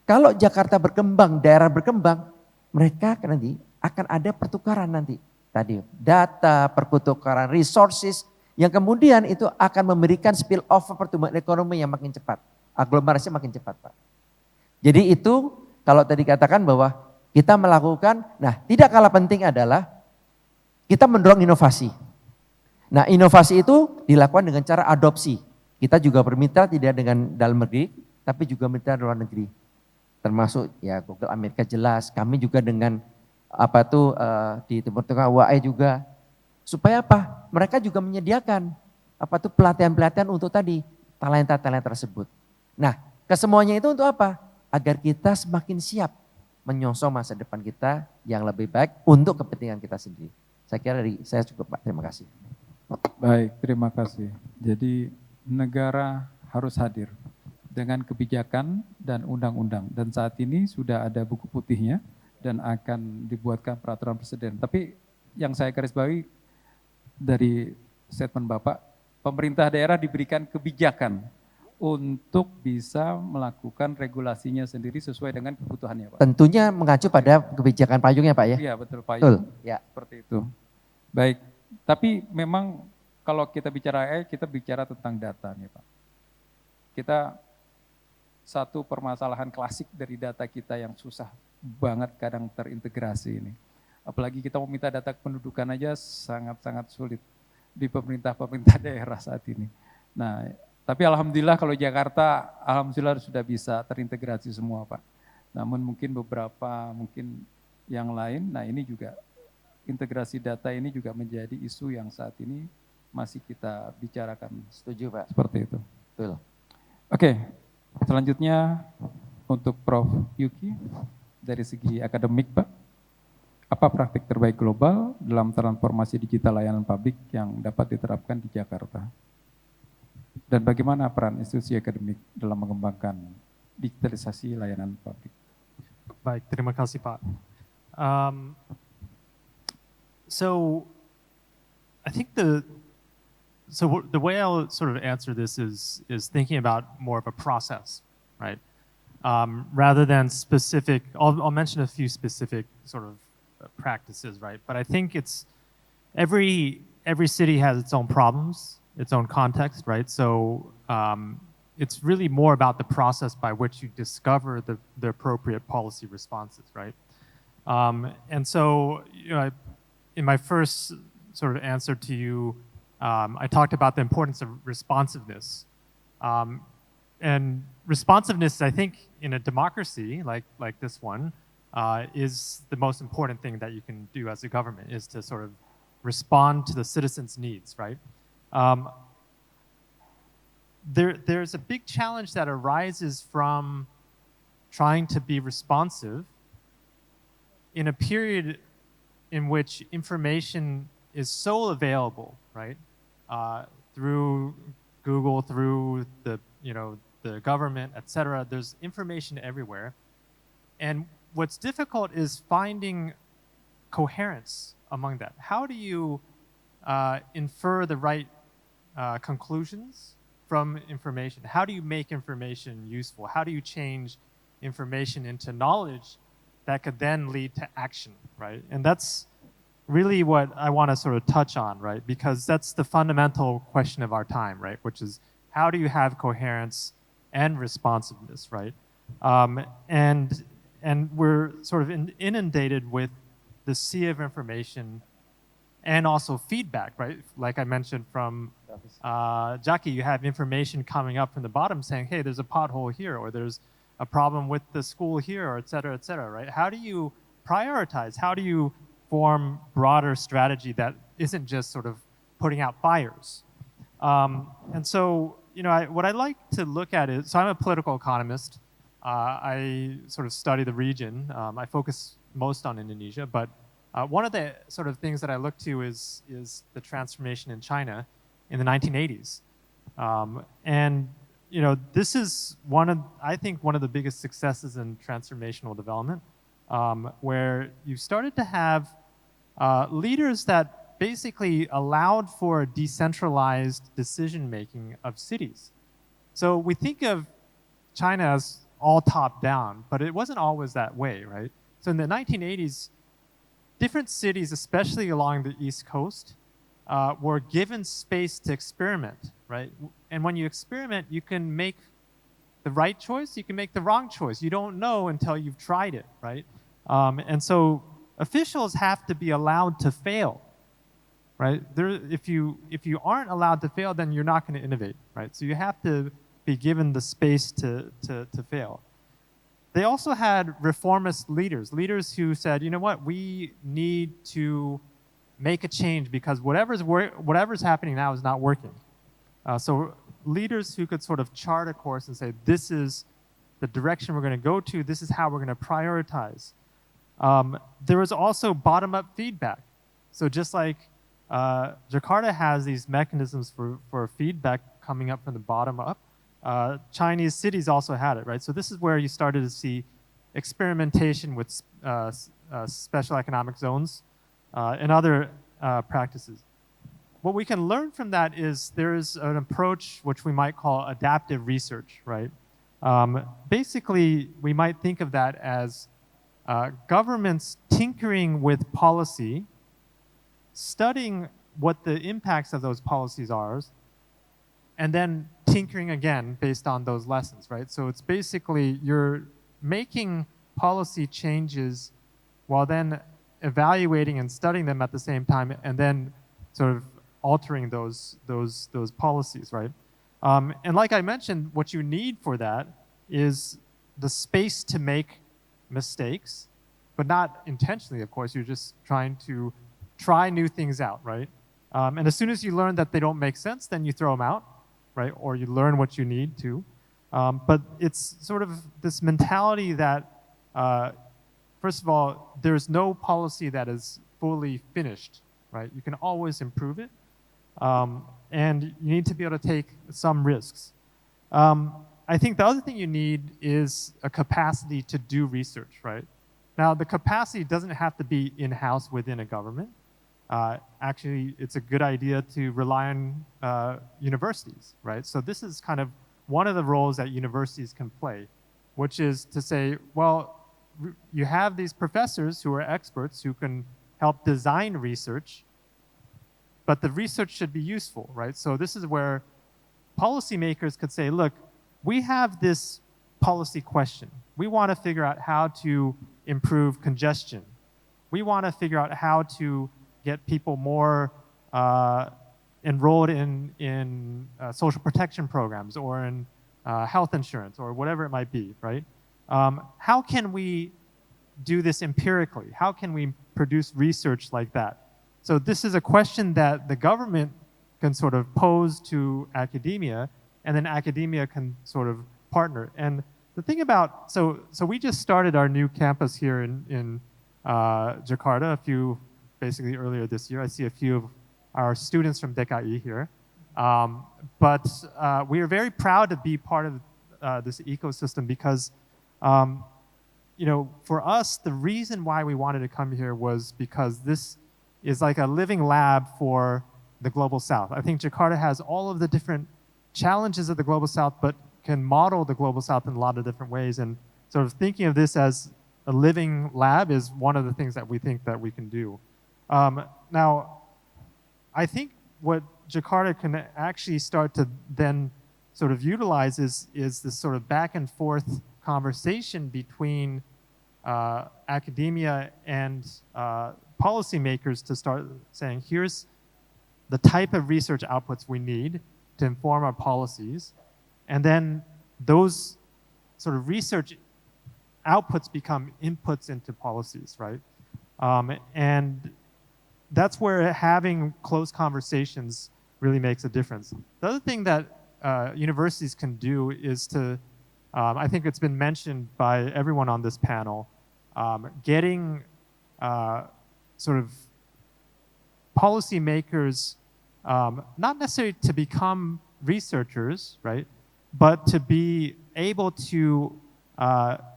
kalau Jakarta berkembang, daerah berkembang, mereka nanti akan ada pertukaran nanti. Tadi data, pertukaran resources, yang kemudian itu akan memberikan spill over pertumbuhan ekonomi yang makin cepat. Aglomerasi makin cepat, Pak. Jadi itu kalau tadi katakan bahwa kita melakukan, nah tidak kalah penting adalah kita mendorong inovasi. Nah, inovasi itu dilakukan dengan cara adopsi. Kita juga bermitra tidak dengan dalam negeri, tapi juga mitra luar negeri. Termasuk ya Google Amerika jelas, kami juga dengan di Timur Tengah UAE juga. Supaya apa? Mereka juga menyediakan pelatihan-pelatihan untuk tadi talenta-talenta tersebut. Nah, kesemuanya itu untuk apa? Agar kita semakin siap menyongsong masa depan kita yang lebih baik untuk kepentingan kita sendiri. Saya kira dari saya cukup, Pak. Terima kasih. Baik, terima kasih. Jadi negara harus hadir dengan kebijakan dan undang-undang. Dan saat ini sudah ada buku putihnya dan akan dibuatkan peraturan presiden. Tapi yang saya garis bawahi dari statement Bapak, pemerintah daerah diberikan kebijakan untuk bisa melakukan regulasinya sendiri sesuai dengan kebutuhannya, Pak. Tentunya mengacu pada kebijakan payungnya, Pak ya? Iya, betul, payung. Betul, ya. Seperti itu. Baik, tapi memang kalau kita bicara AI, kita bicara tentang data nih, Pak. Kita satu permasalahan klasik dari data kita yang susah banget kadang terintegrasi ini. Apalagi kita mau minta data kependudukan aja sangat-sangat sulit di pemerintah-pemerintah daerah saat ini. Nah, tapi alhamdulillah kalau Jakarta, alhamdulillah sudah bisa terintegrasi semua, Pak. Namun mungkin beberapa, mungkin yang lain, nah ini juga integrasi data ini juga menjadi isu yang saat ini masih kita bicarakan. Setuju, Pak. Seperti itu. Betul. Oke, selanjutnya untuk Prof. Yuki, dari segi akademik, Pak, apa praktik terbaik global dalam transformasi digital layanan publik yang dapat diterapkan di Jakarta? Dan bagaimana peran institusi akademik dalam mengembangkan digitalisasi layanan publik? Baik, terima kasih Pak. So I think the the way I'll sort of answer this is thinking about more of a process, right? Rather than specific, I'll mention a few specific sort of practices, right? But I think it's every city has its own problems, its own context, right? So it's really more about the process by which you discover the appropriate policy responses, right? And so, you know, in my first sort of answer to you, I talked about the importance of responsiveness. And responsiveness, I think, in a democracy like this one, is the most important thing that you can do as a government, is to sort of respond to the citizens' needs, right? There's a big challenge that arises from trying to be responsive in a period in which information is so available, right? Through Google, through the government, et cetera. There's information everywhere. And what's difficult is finding coherence among that. How do you infer the right conclusions from information? How do you make information useful? How do you change information into knowledge that could then lead to action, right? And that's really what I want to sort of touch on, right? Because that's the fundamental question of our time, right? Which is, how do you have coherence and responsiveness, right? And we're sort of inundated with the sea of information and also feedback, right? Like I mentioned from Jackie, you have information coming up from the bottom saying, hey, there's a pothole here, or there's a problem with the school here, or et cetera, right? How do you prioritize? How do you form broader strategy that isn't just sort of putting out fires? And so, you know, what I like to look at is, so I'm a political economist. I sort of study the region. I focus most on Indonesia, but one of the sort of things that I look to is the transformation in China in the 1980s. And, you know, this is I think one of the biggest successes in transformational development, where you started to have leaders that basically allowed for decentralized decision-making of cities. So we think of China as all top-down, but it wasn't always that way, right? So in the 1980s, different cities, especially along the East Coast, were given space to experiment, right? And when you experiment, you can make the right choice, you can make the wrong choice. You don't know until you've tried it, right? And so officials have to be allowed to fail, right? If you aren't allowed to fail, then you're not going to innovate, right? So you have to be given the space to fail. They also had reformist leaders who said, you know what, we need to make a change because whatever's happening now is not working. So leaders who could sort of chart a course and say, this is the direction we're going to go to, this is how we're going to prioritize. There was also bottom-up feedback. So just like Jakarta has these mechanisms for feedback coming up from the bottom up, Chinese cities also had it, right? So this is where you started to see experimentation with special economic zones and other practices. What we can learn from that is there's an approach which we might call adaptive research, right? Basically, we might think of that as governments tinkering with policy, studying what the impacts of those policies are, and then tinkering again based on those lessons, right? So it's basically you're making policy changes while then evaluating and studying them at the same time, and then sort of altering those policies, right? And like I mentioned, what you need for that is the space to make mistakes, but not intentionally, of course. You're just trying to try new things out, right? And as soon as you learn that they don't make sense, then you throw them out, right? Or you learn what you need to. But it's sort of this mentality that, first of all, there's no policy that is fully finished, right? You can always improve it. And you need to be able to take some risks. I think the other thing you need is a capacity to do research, right? Now, the capacity doesn't have to be in-house within a government. actually it's a good idea to rely on universities, right? So this is kind of one of the roles that universities can play, which is to say, well, you have these professors who are experts who can help design research, but the research should be useful, right? So this is where policymakers could say, look, we have this policy question. We want to figure out how to improve congestion. We want to figure out how to get people more enrolled in social protection programs or in health insurance or whatever it might be, right? How can we do this empirically? How can we produce research like that? So this is a question that the government can sort of pose to academia, and then academia can sort of partner. And the thing about, so we just started our new campus here in Jakarta basically earlier this year. I see a few of our students from DKI here. But we are very proud to be part of this ecosystem because, you know, for us, the reason why we wanted to come here was because this is like a living lab for the Global South. I think Jakarta has all of the different challenges of the Global South, but can model the Global South in a lot of different ways. And sort of thinking of this as a living lab is one of the things that we think that we can do. Now, I think what Jakarta can actually start to then sort of utilize is this sort of back and forth conversation between academia and policymakers to start saying, here's the type of research outputs we need to inform our policies. And then those sort of research outputs become inputs into policies, right? And that's where having close conversations really makes a difference. The other thing that universities can do is to, I think it's been mentioned by everyone on this panel, getting sort of policymakers, not necessarily to become researchers, right? But to be able to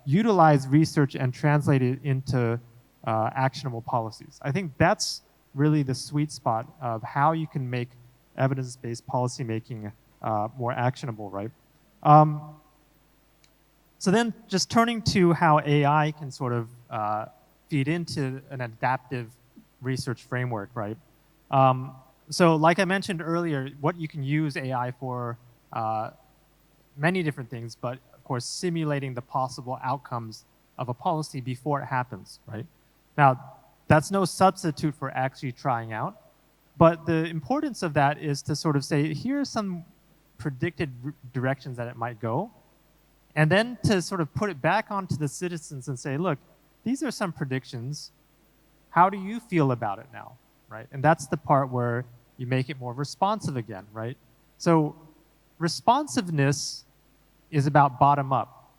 utilize research and translate it into actionable policies. I think that's really the sweet spot of how you can make evidence-based policymaking more actionable, right? So then just turning to how AI can sort of feed into an adaptive research framework, right? So like I mentioned earlier, what you can use AI for many different things, but of course simulating the possible outcomes of a policy before it happens, right? Now, that's no substitute for actually trying out, but the importance of that is to sort of say, here are some predicted directions that it might go, and then to sort of put it back onto the citizens and say, look, these are some predictions. How do you feel about it now, right? And that's the part where you make it more responsive again, right? So responsiveness is about bottom up.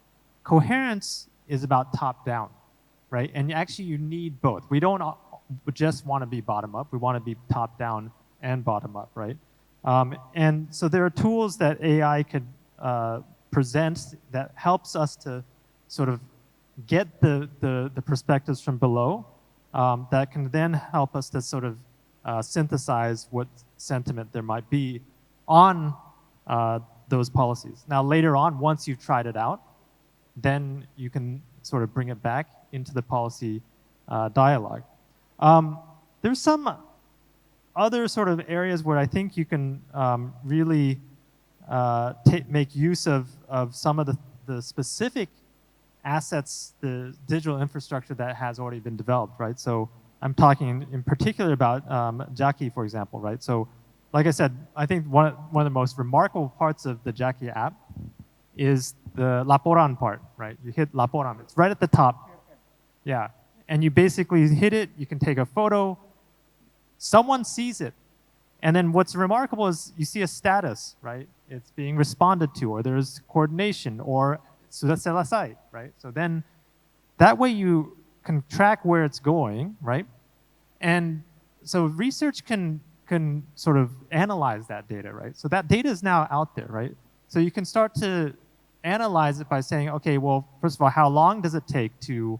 Coherence is about top down, right? And actually you need both. We don't just want to be bottom up. We want to be top down and bottom up, right? And so there are tools that AI could present that helps us to sort of get the perspectives from below that can then help us to sort of synthesize what sentiment there might be on those policies. Now later on, once you've tried it out, then you can sort of bring it back into the policy dialogue. There's some other sort of areas where I think you can really make use of some of the specific assets, the digital infrastructure that has already been developed, right? So I'm talking in particular about Jaki, for example, right? So like I said, I think one of the most remarkable parts of the Jaki app is the Laporan part, right? You hit Laporan, it's right at the top. Yeah, and you basically hit it, you can take a photo, someone sees it. And then what's remarkable is you see a status, right? It's being responded to, or there's coordination, or sudah selesai, right? So then that way you can track where it's going, right? And so research can sort of analyze that data, right? So that data is now out there, right? So you can start to analyze it by saying, okay, well, first of all, how long does it take to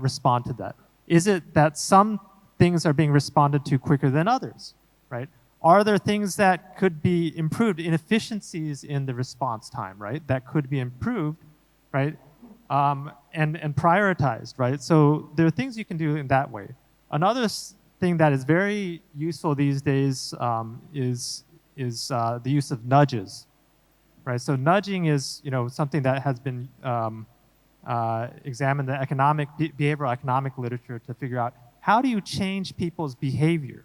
respond to that? Is it that some things are being responded to quicker than others, right? Are there things that could be improved, inefficiencies in the response time, right? That could be improved, right? And prioritized, right? So there are things you can do in that way. Another thing that is very useful these days is the use of nudges, right? So nudging is, something that has been examined in the behavioral economic literature to figure out how do you change people's behavior,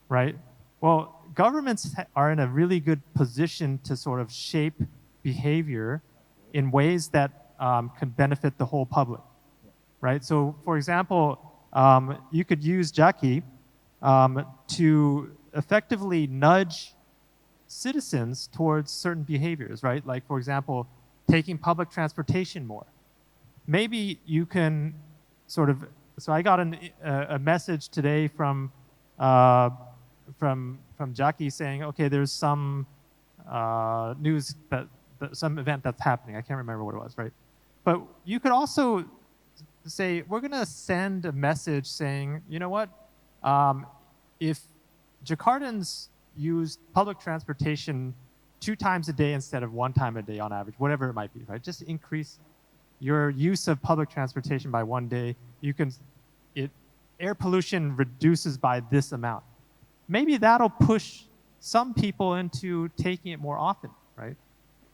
right? Well, governments are in a really good position to sort of shape behavior in ways that can benefit the whole public, right? So, for example, you could use Jaki to effectively nudge citizens towards certain behaviors, right? Like, for example, taking public transportation more. Maybe you can sort of, so I got a message today from Jaki saying, okay, there's some news that some event that's happening. I can't remember what it was, right? But you could also say, we're going to send a message saying, you know what, if Jakartans use public transportation 2 times a day instead of 1 time a day on average, whatever it might be, right? Just increase your use of public transportation by 1 day. Air pollution reduces by this amount. Maybe that'll push some people into taking it more often, right?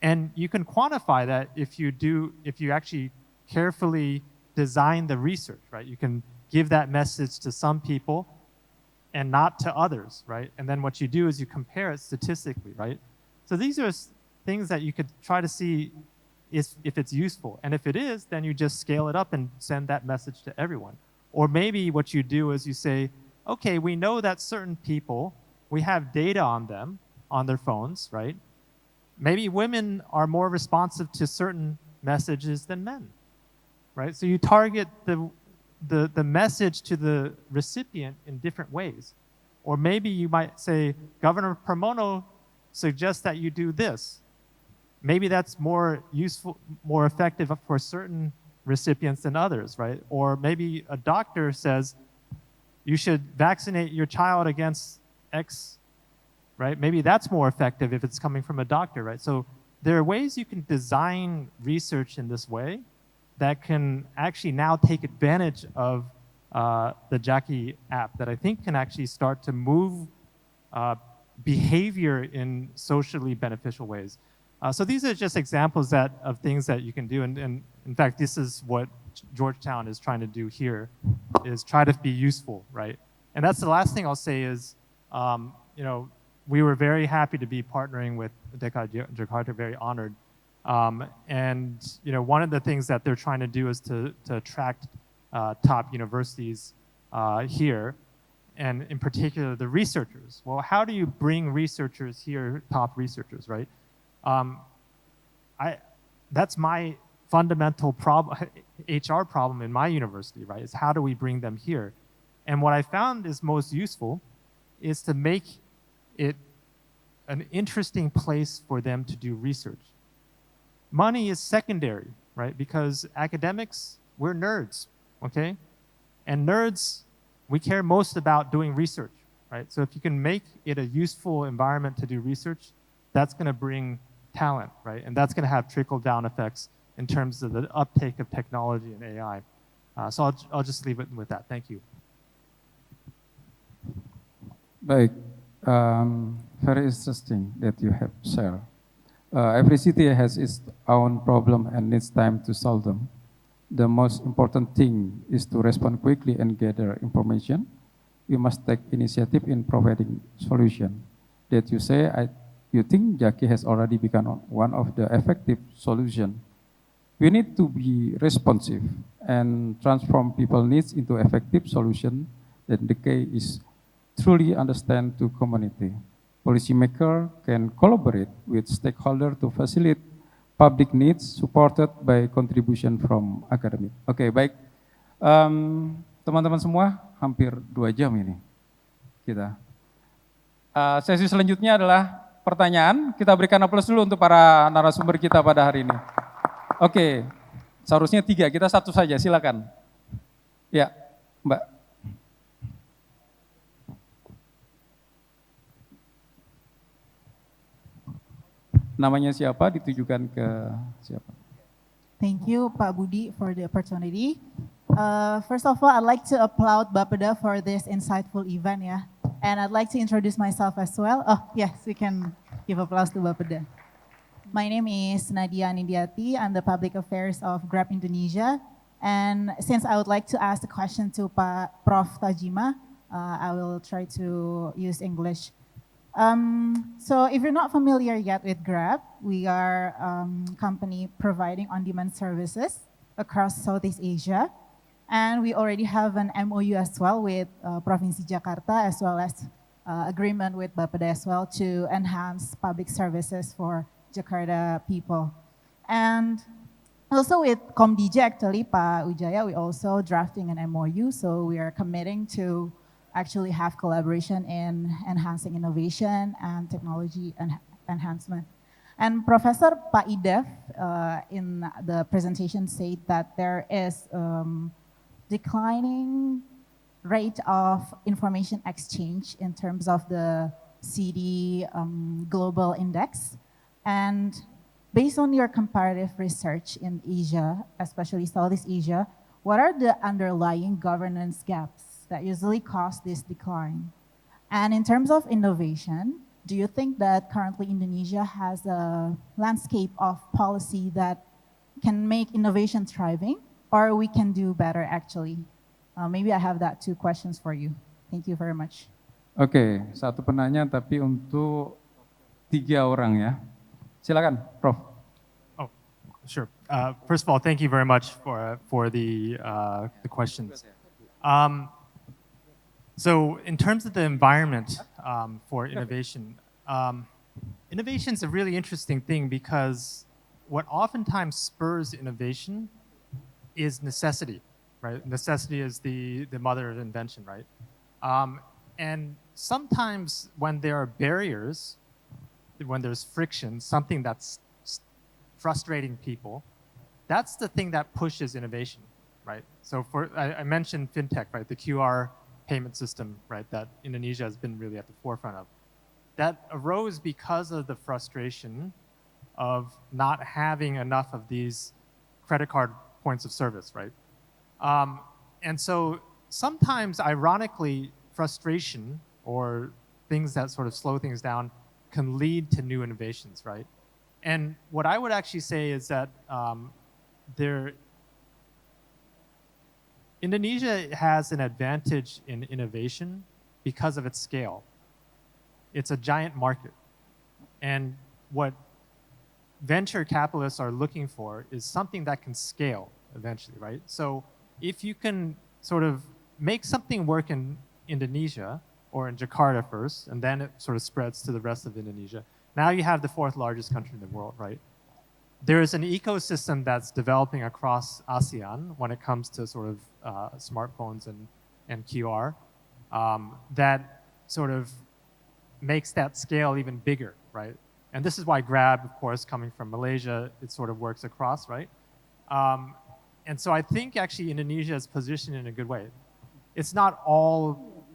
And you can quantify that if you actually carefully design the research, right? You can give that message to some people and not to others, right? And then what you do is you compare it statistically, right? So these are things that you could try to see if it's useful. And if it is, then you just scale it up and send that message to everyone. Or maybe what you do is you say, okay, we know that certain people, we have data on them, on their phones, right? Maybe women are more responsive to certain messages than men, right? So you target the message to the recipient in different ways. Or maybe you might say, Governor Pramono suggests that you do this. Maybe that's more useful, more effective for certain recipients than others, right? Or maybe a doctor says, you should vaccinate your child against X, right? Maybe that's more effective if it's coming from a doctor, right? So there are ways you can design research in this way that can actually now take advantage of the Jaki app that I think can actually start to move behavior in socially beneficial ways. So these are just examples of things that you can do. And in fact, this is what Georgetown is trying to do here, is try to be useful, right? And that's the last thing I'll say is, we were very happy to be partnering with DKI Jakarta, very honored. And one of the things that they're trying to do is to attract top universities here, and in particular the researchers. Well, how do you bring researchers here, top researchers, right? That's my fundamental problem, HR problem in my university, right? Is how do we bring them here? And what I found is most useful is to make it an interesting place for them to do research. Money is secondary, right? Because academics, we're nerds, okay? And nerds, we care most about doing research, right? So if you can make it a useful environment to do research, that's gonna bring talent, right? And that's gonna have trickle-down effects in terms of the uptake of technology and AI. So I'll just leave it with that. Thank you. Baik, very interesting that you have shared. Every city has its own problem and needs time to solve them. The most important thing is to respond quickly and gather information. We must take initiative in providing solution. That you say, you think Jaki has already become one of the effective solution. We need to be responsive and transform people's needs into effective solution that the key is truly understand to community. Policymaker can collaborate with stakeholders to facilitate public needs supported by contribution from academic. Oke, baik. Teman-teman semua, hampir 2 jam ini kita. Sesi selanjutnya adalah pertanyaan. Kita berikan aplaus dulu untuk para narasumber kita pada hari ini. Oke, seharusnya 3, kita 1 saja, silakan. Ya, Mbak. namanya siapa, ditujukan ke siapa. Thank you, Pak Budi, for the opportunity. First of all, I'd like to applaud Bapeda for this insightful event, yeah. And I'd like to introduce myself as well. Oh, yes, we can give applause to Bapeda. My name is Nadia Nidiati. I'm the Public Affairs of Grab Indonesia. And since I would like to ask the question to Prof. Tajima, I will try to use English. So if you're not familiar yet with Grab, we are a company providing on-demand services across Southeast Asia. And we already have an MOU as well with Provinsi Jakarta, as well as agreement with Bapeda as well to enhance public services for Jakarta people. And also with Komdija, actually, Pak Wijaya, we also drafting an MOU, so we are committing to actually have collaboration in enhancing innovation and technology enhancement. And Professor Pak Idef in the presentation said that there is declining rate of information exchange in terms of the CD global index. And based on your comparative research in Asia, especially Southeast Asia, what are the underlying governance gaps that usually cause this decline? And in terms of innovation, do you think that currently Indonesia has a landscape of policy that can make innovation thriving, or we can do better actually? Maybe I have that 2 questions for you. Thank you very much. Oke, satu penanya tapi untuk 3 orang ya. Silakan, Prof. Oh, sure. First of all, thank you very much for the questions. So in terms of the environment for innovation, innovation is a really interesting thing because what oftentimes spurs innovation is necessity, right? Necessity is the mother of invention, right? And sometimes when there are barriers, when there's friction, something that's frustrating people, that's the thing that pushes innovation, right? So I mentioned fintech, right? The QR payment system, right? That Indonesia has been really at the forefront of. That arose because of the frustration of not having enough of these credit card points of service, right? And so sometimes, ironically, frustration or things that sort of slow things down can lead to new innovations, right? And what I would actually say is that Indonesia has an advantage in innovation because of its scale. It's a giant market. And what venture capitalists are looking for is something that can scale eventually, right? So if you can sort of make something work in Indonesia or in Jakarta first, and then it sort of spreads to the rest of Indonesia, now you have the 4th largest country in the world, right? There is an ecosystem that's developing across ASEAN when it comes to sort of smartphones and QR that sort of makes that scale even bigger, right? And this is why Grab, of course, coming from Malaysia, it sort of works across, right? And so I think actually Indonesia is positioned in a good way. It's not all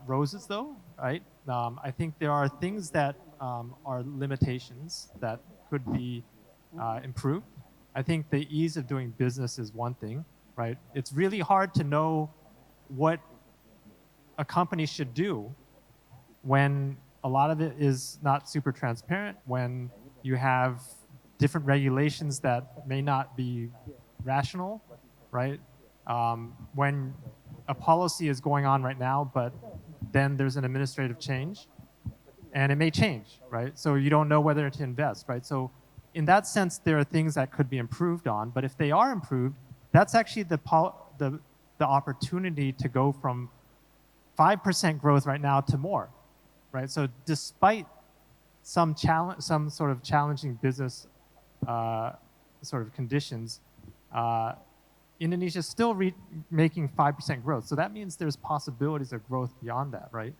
roses though, right? I think there are things that are limitations that could be improved. I think the ease of doing business is one thing, right? It's really hard to know what a company should do when a lot of it is not super transparent, when you have different regulations that may not be rational, right? When a policy is going on right now, but then there's an administrative change, and it may change, right? So you don't know whether to invest, right? So in that sense, there are things that could be improved on, but if they are improved, that's actually the opportunity to go from 5% growth right now to more, right? So despite some sort of challenging business sort of conditions, Indonesia is still making 5% growth. So that means there's possibilities of growth beyond that, right?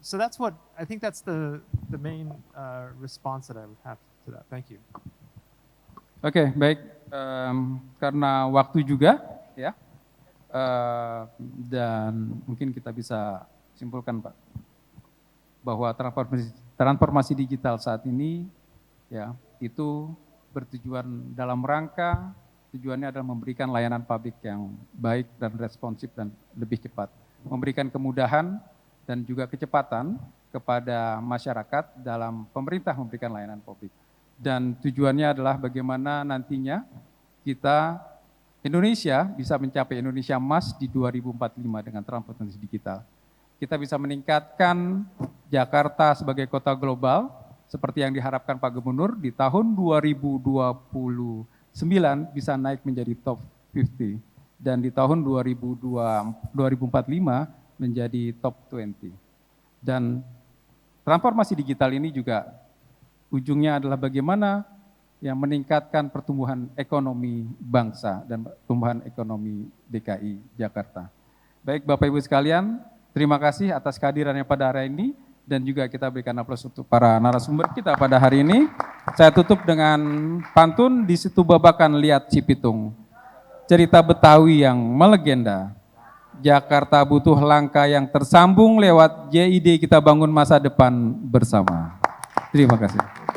So that's what, I think that's the main response that I would have to that. Thank you. Oke, baik. Karena waktu juga, ya, dan mungkin kita bisa simpulkan, Pak, bahwa transformasi digital saat ini ya itu bertujuan dalam rangka tujuannya adalah memberikan layanan publik yang baik dan responsif dan lebih cepat, memberikan kemudahan dan juga kecepatan kepada masyarakat dalam pemerintah memberikan layanan publik. Dan tujuannya adalah bagaimana nantinya kita Indonesia bisa mencapai Indonesia Emas di 2045 dengan transformasi digital. Kita bisa meningkatkan Jakarta sebagai kota global seperti yang diharapkan Pak Gubernur di tahun 2029 bisa naik menjadi top 50 dan di tahun 2045 menjadi top 20. Dan transformasi digital ini juga ujungnya adalah bagaimana yang meningkatkan pertumbuhan ekonomi bangsa dan pertumbuhan ekonomi DKI Jakarta. Baik Bapak Ibu sekalian, terima kasih atas kehadirannya pada hari ini dan juga kita berikan aplaus untuk para narasumber kita pada hari ini. Saya tutup dengan pantun Di Situ Babakan Lihat Cipitung. Cerita Betawi yang melegenda. Jakarta butuh langkah yang tersambung lewat JID kita bangun masa depan bersama. Terima kasih.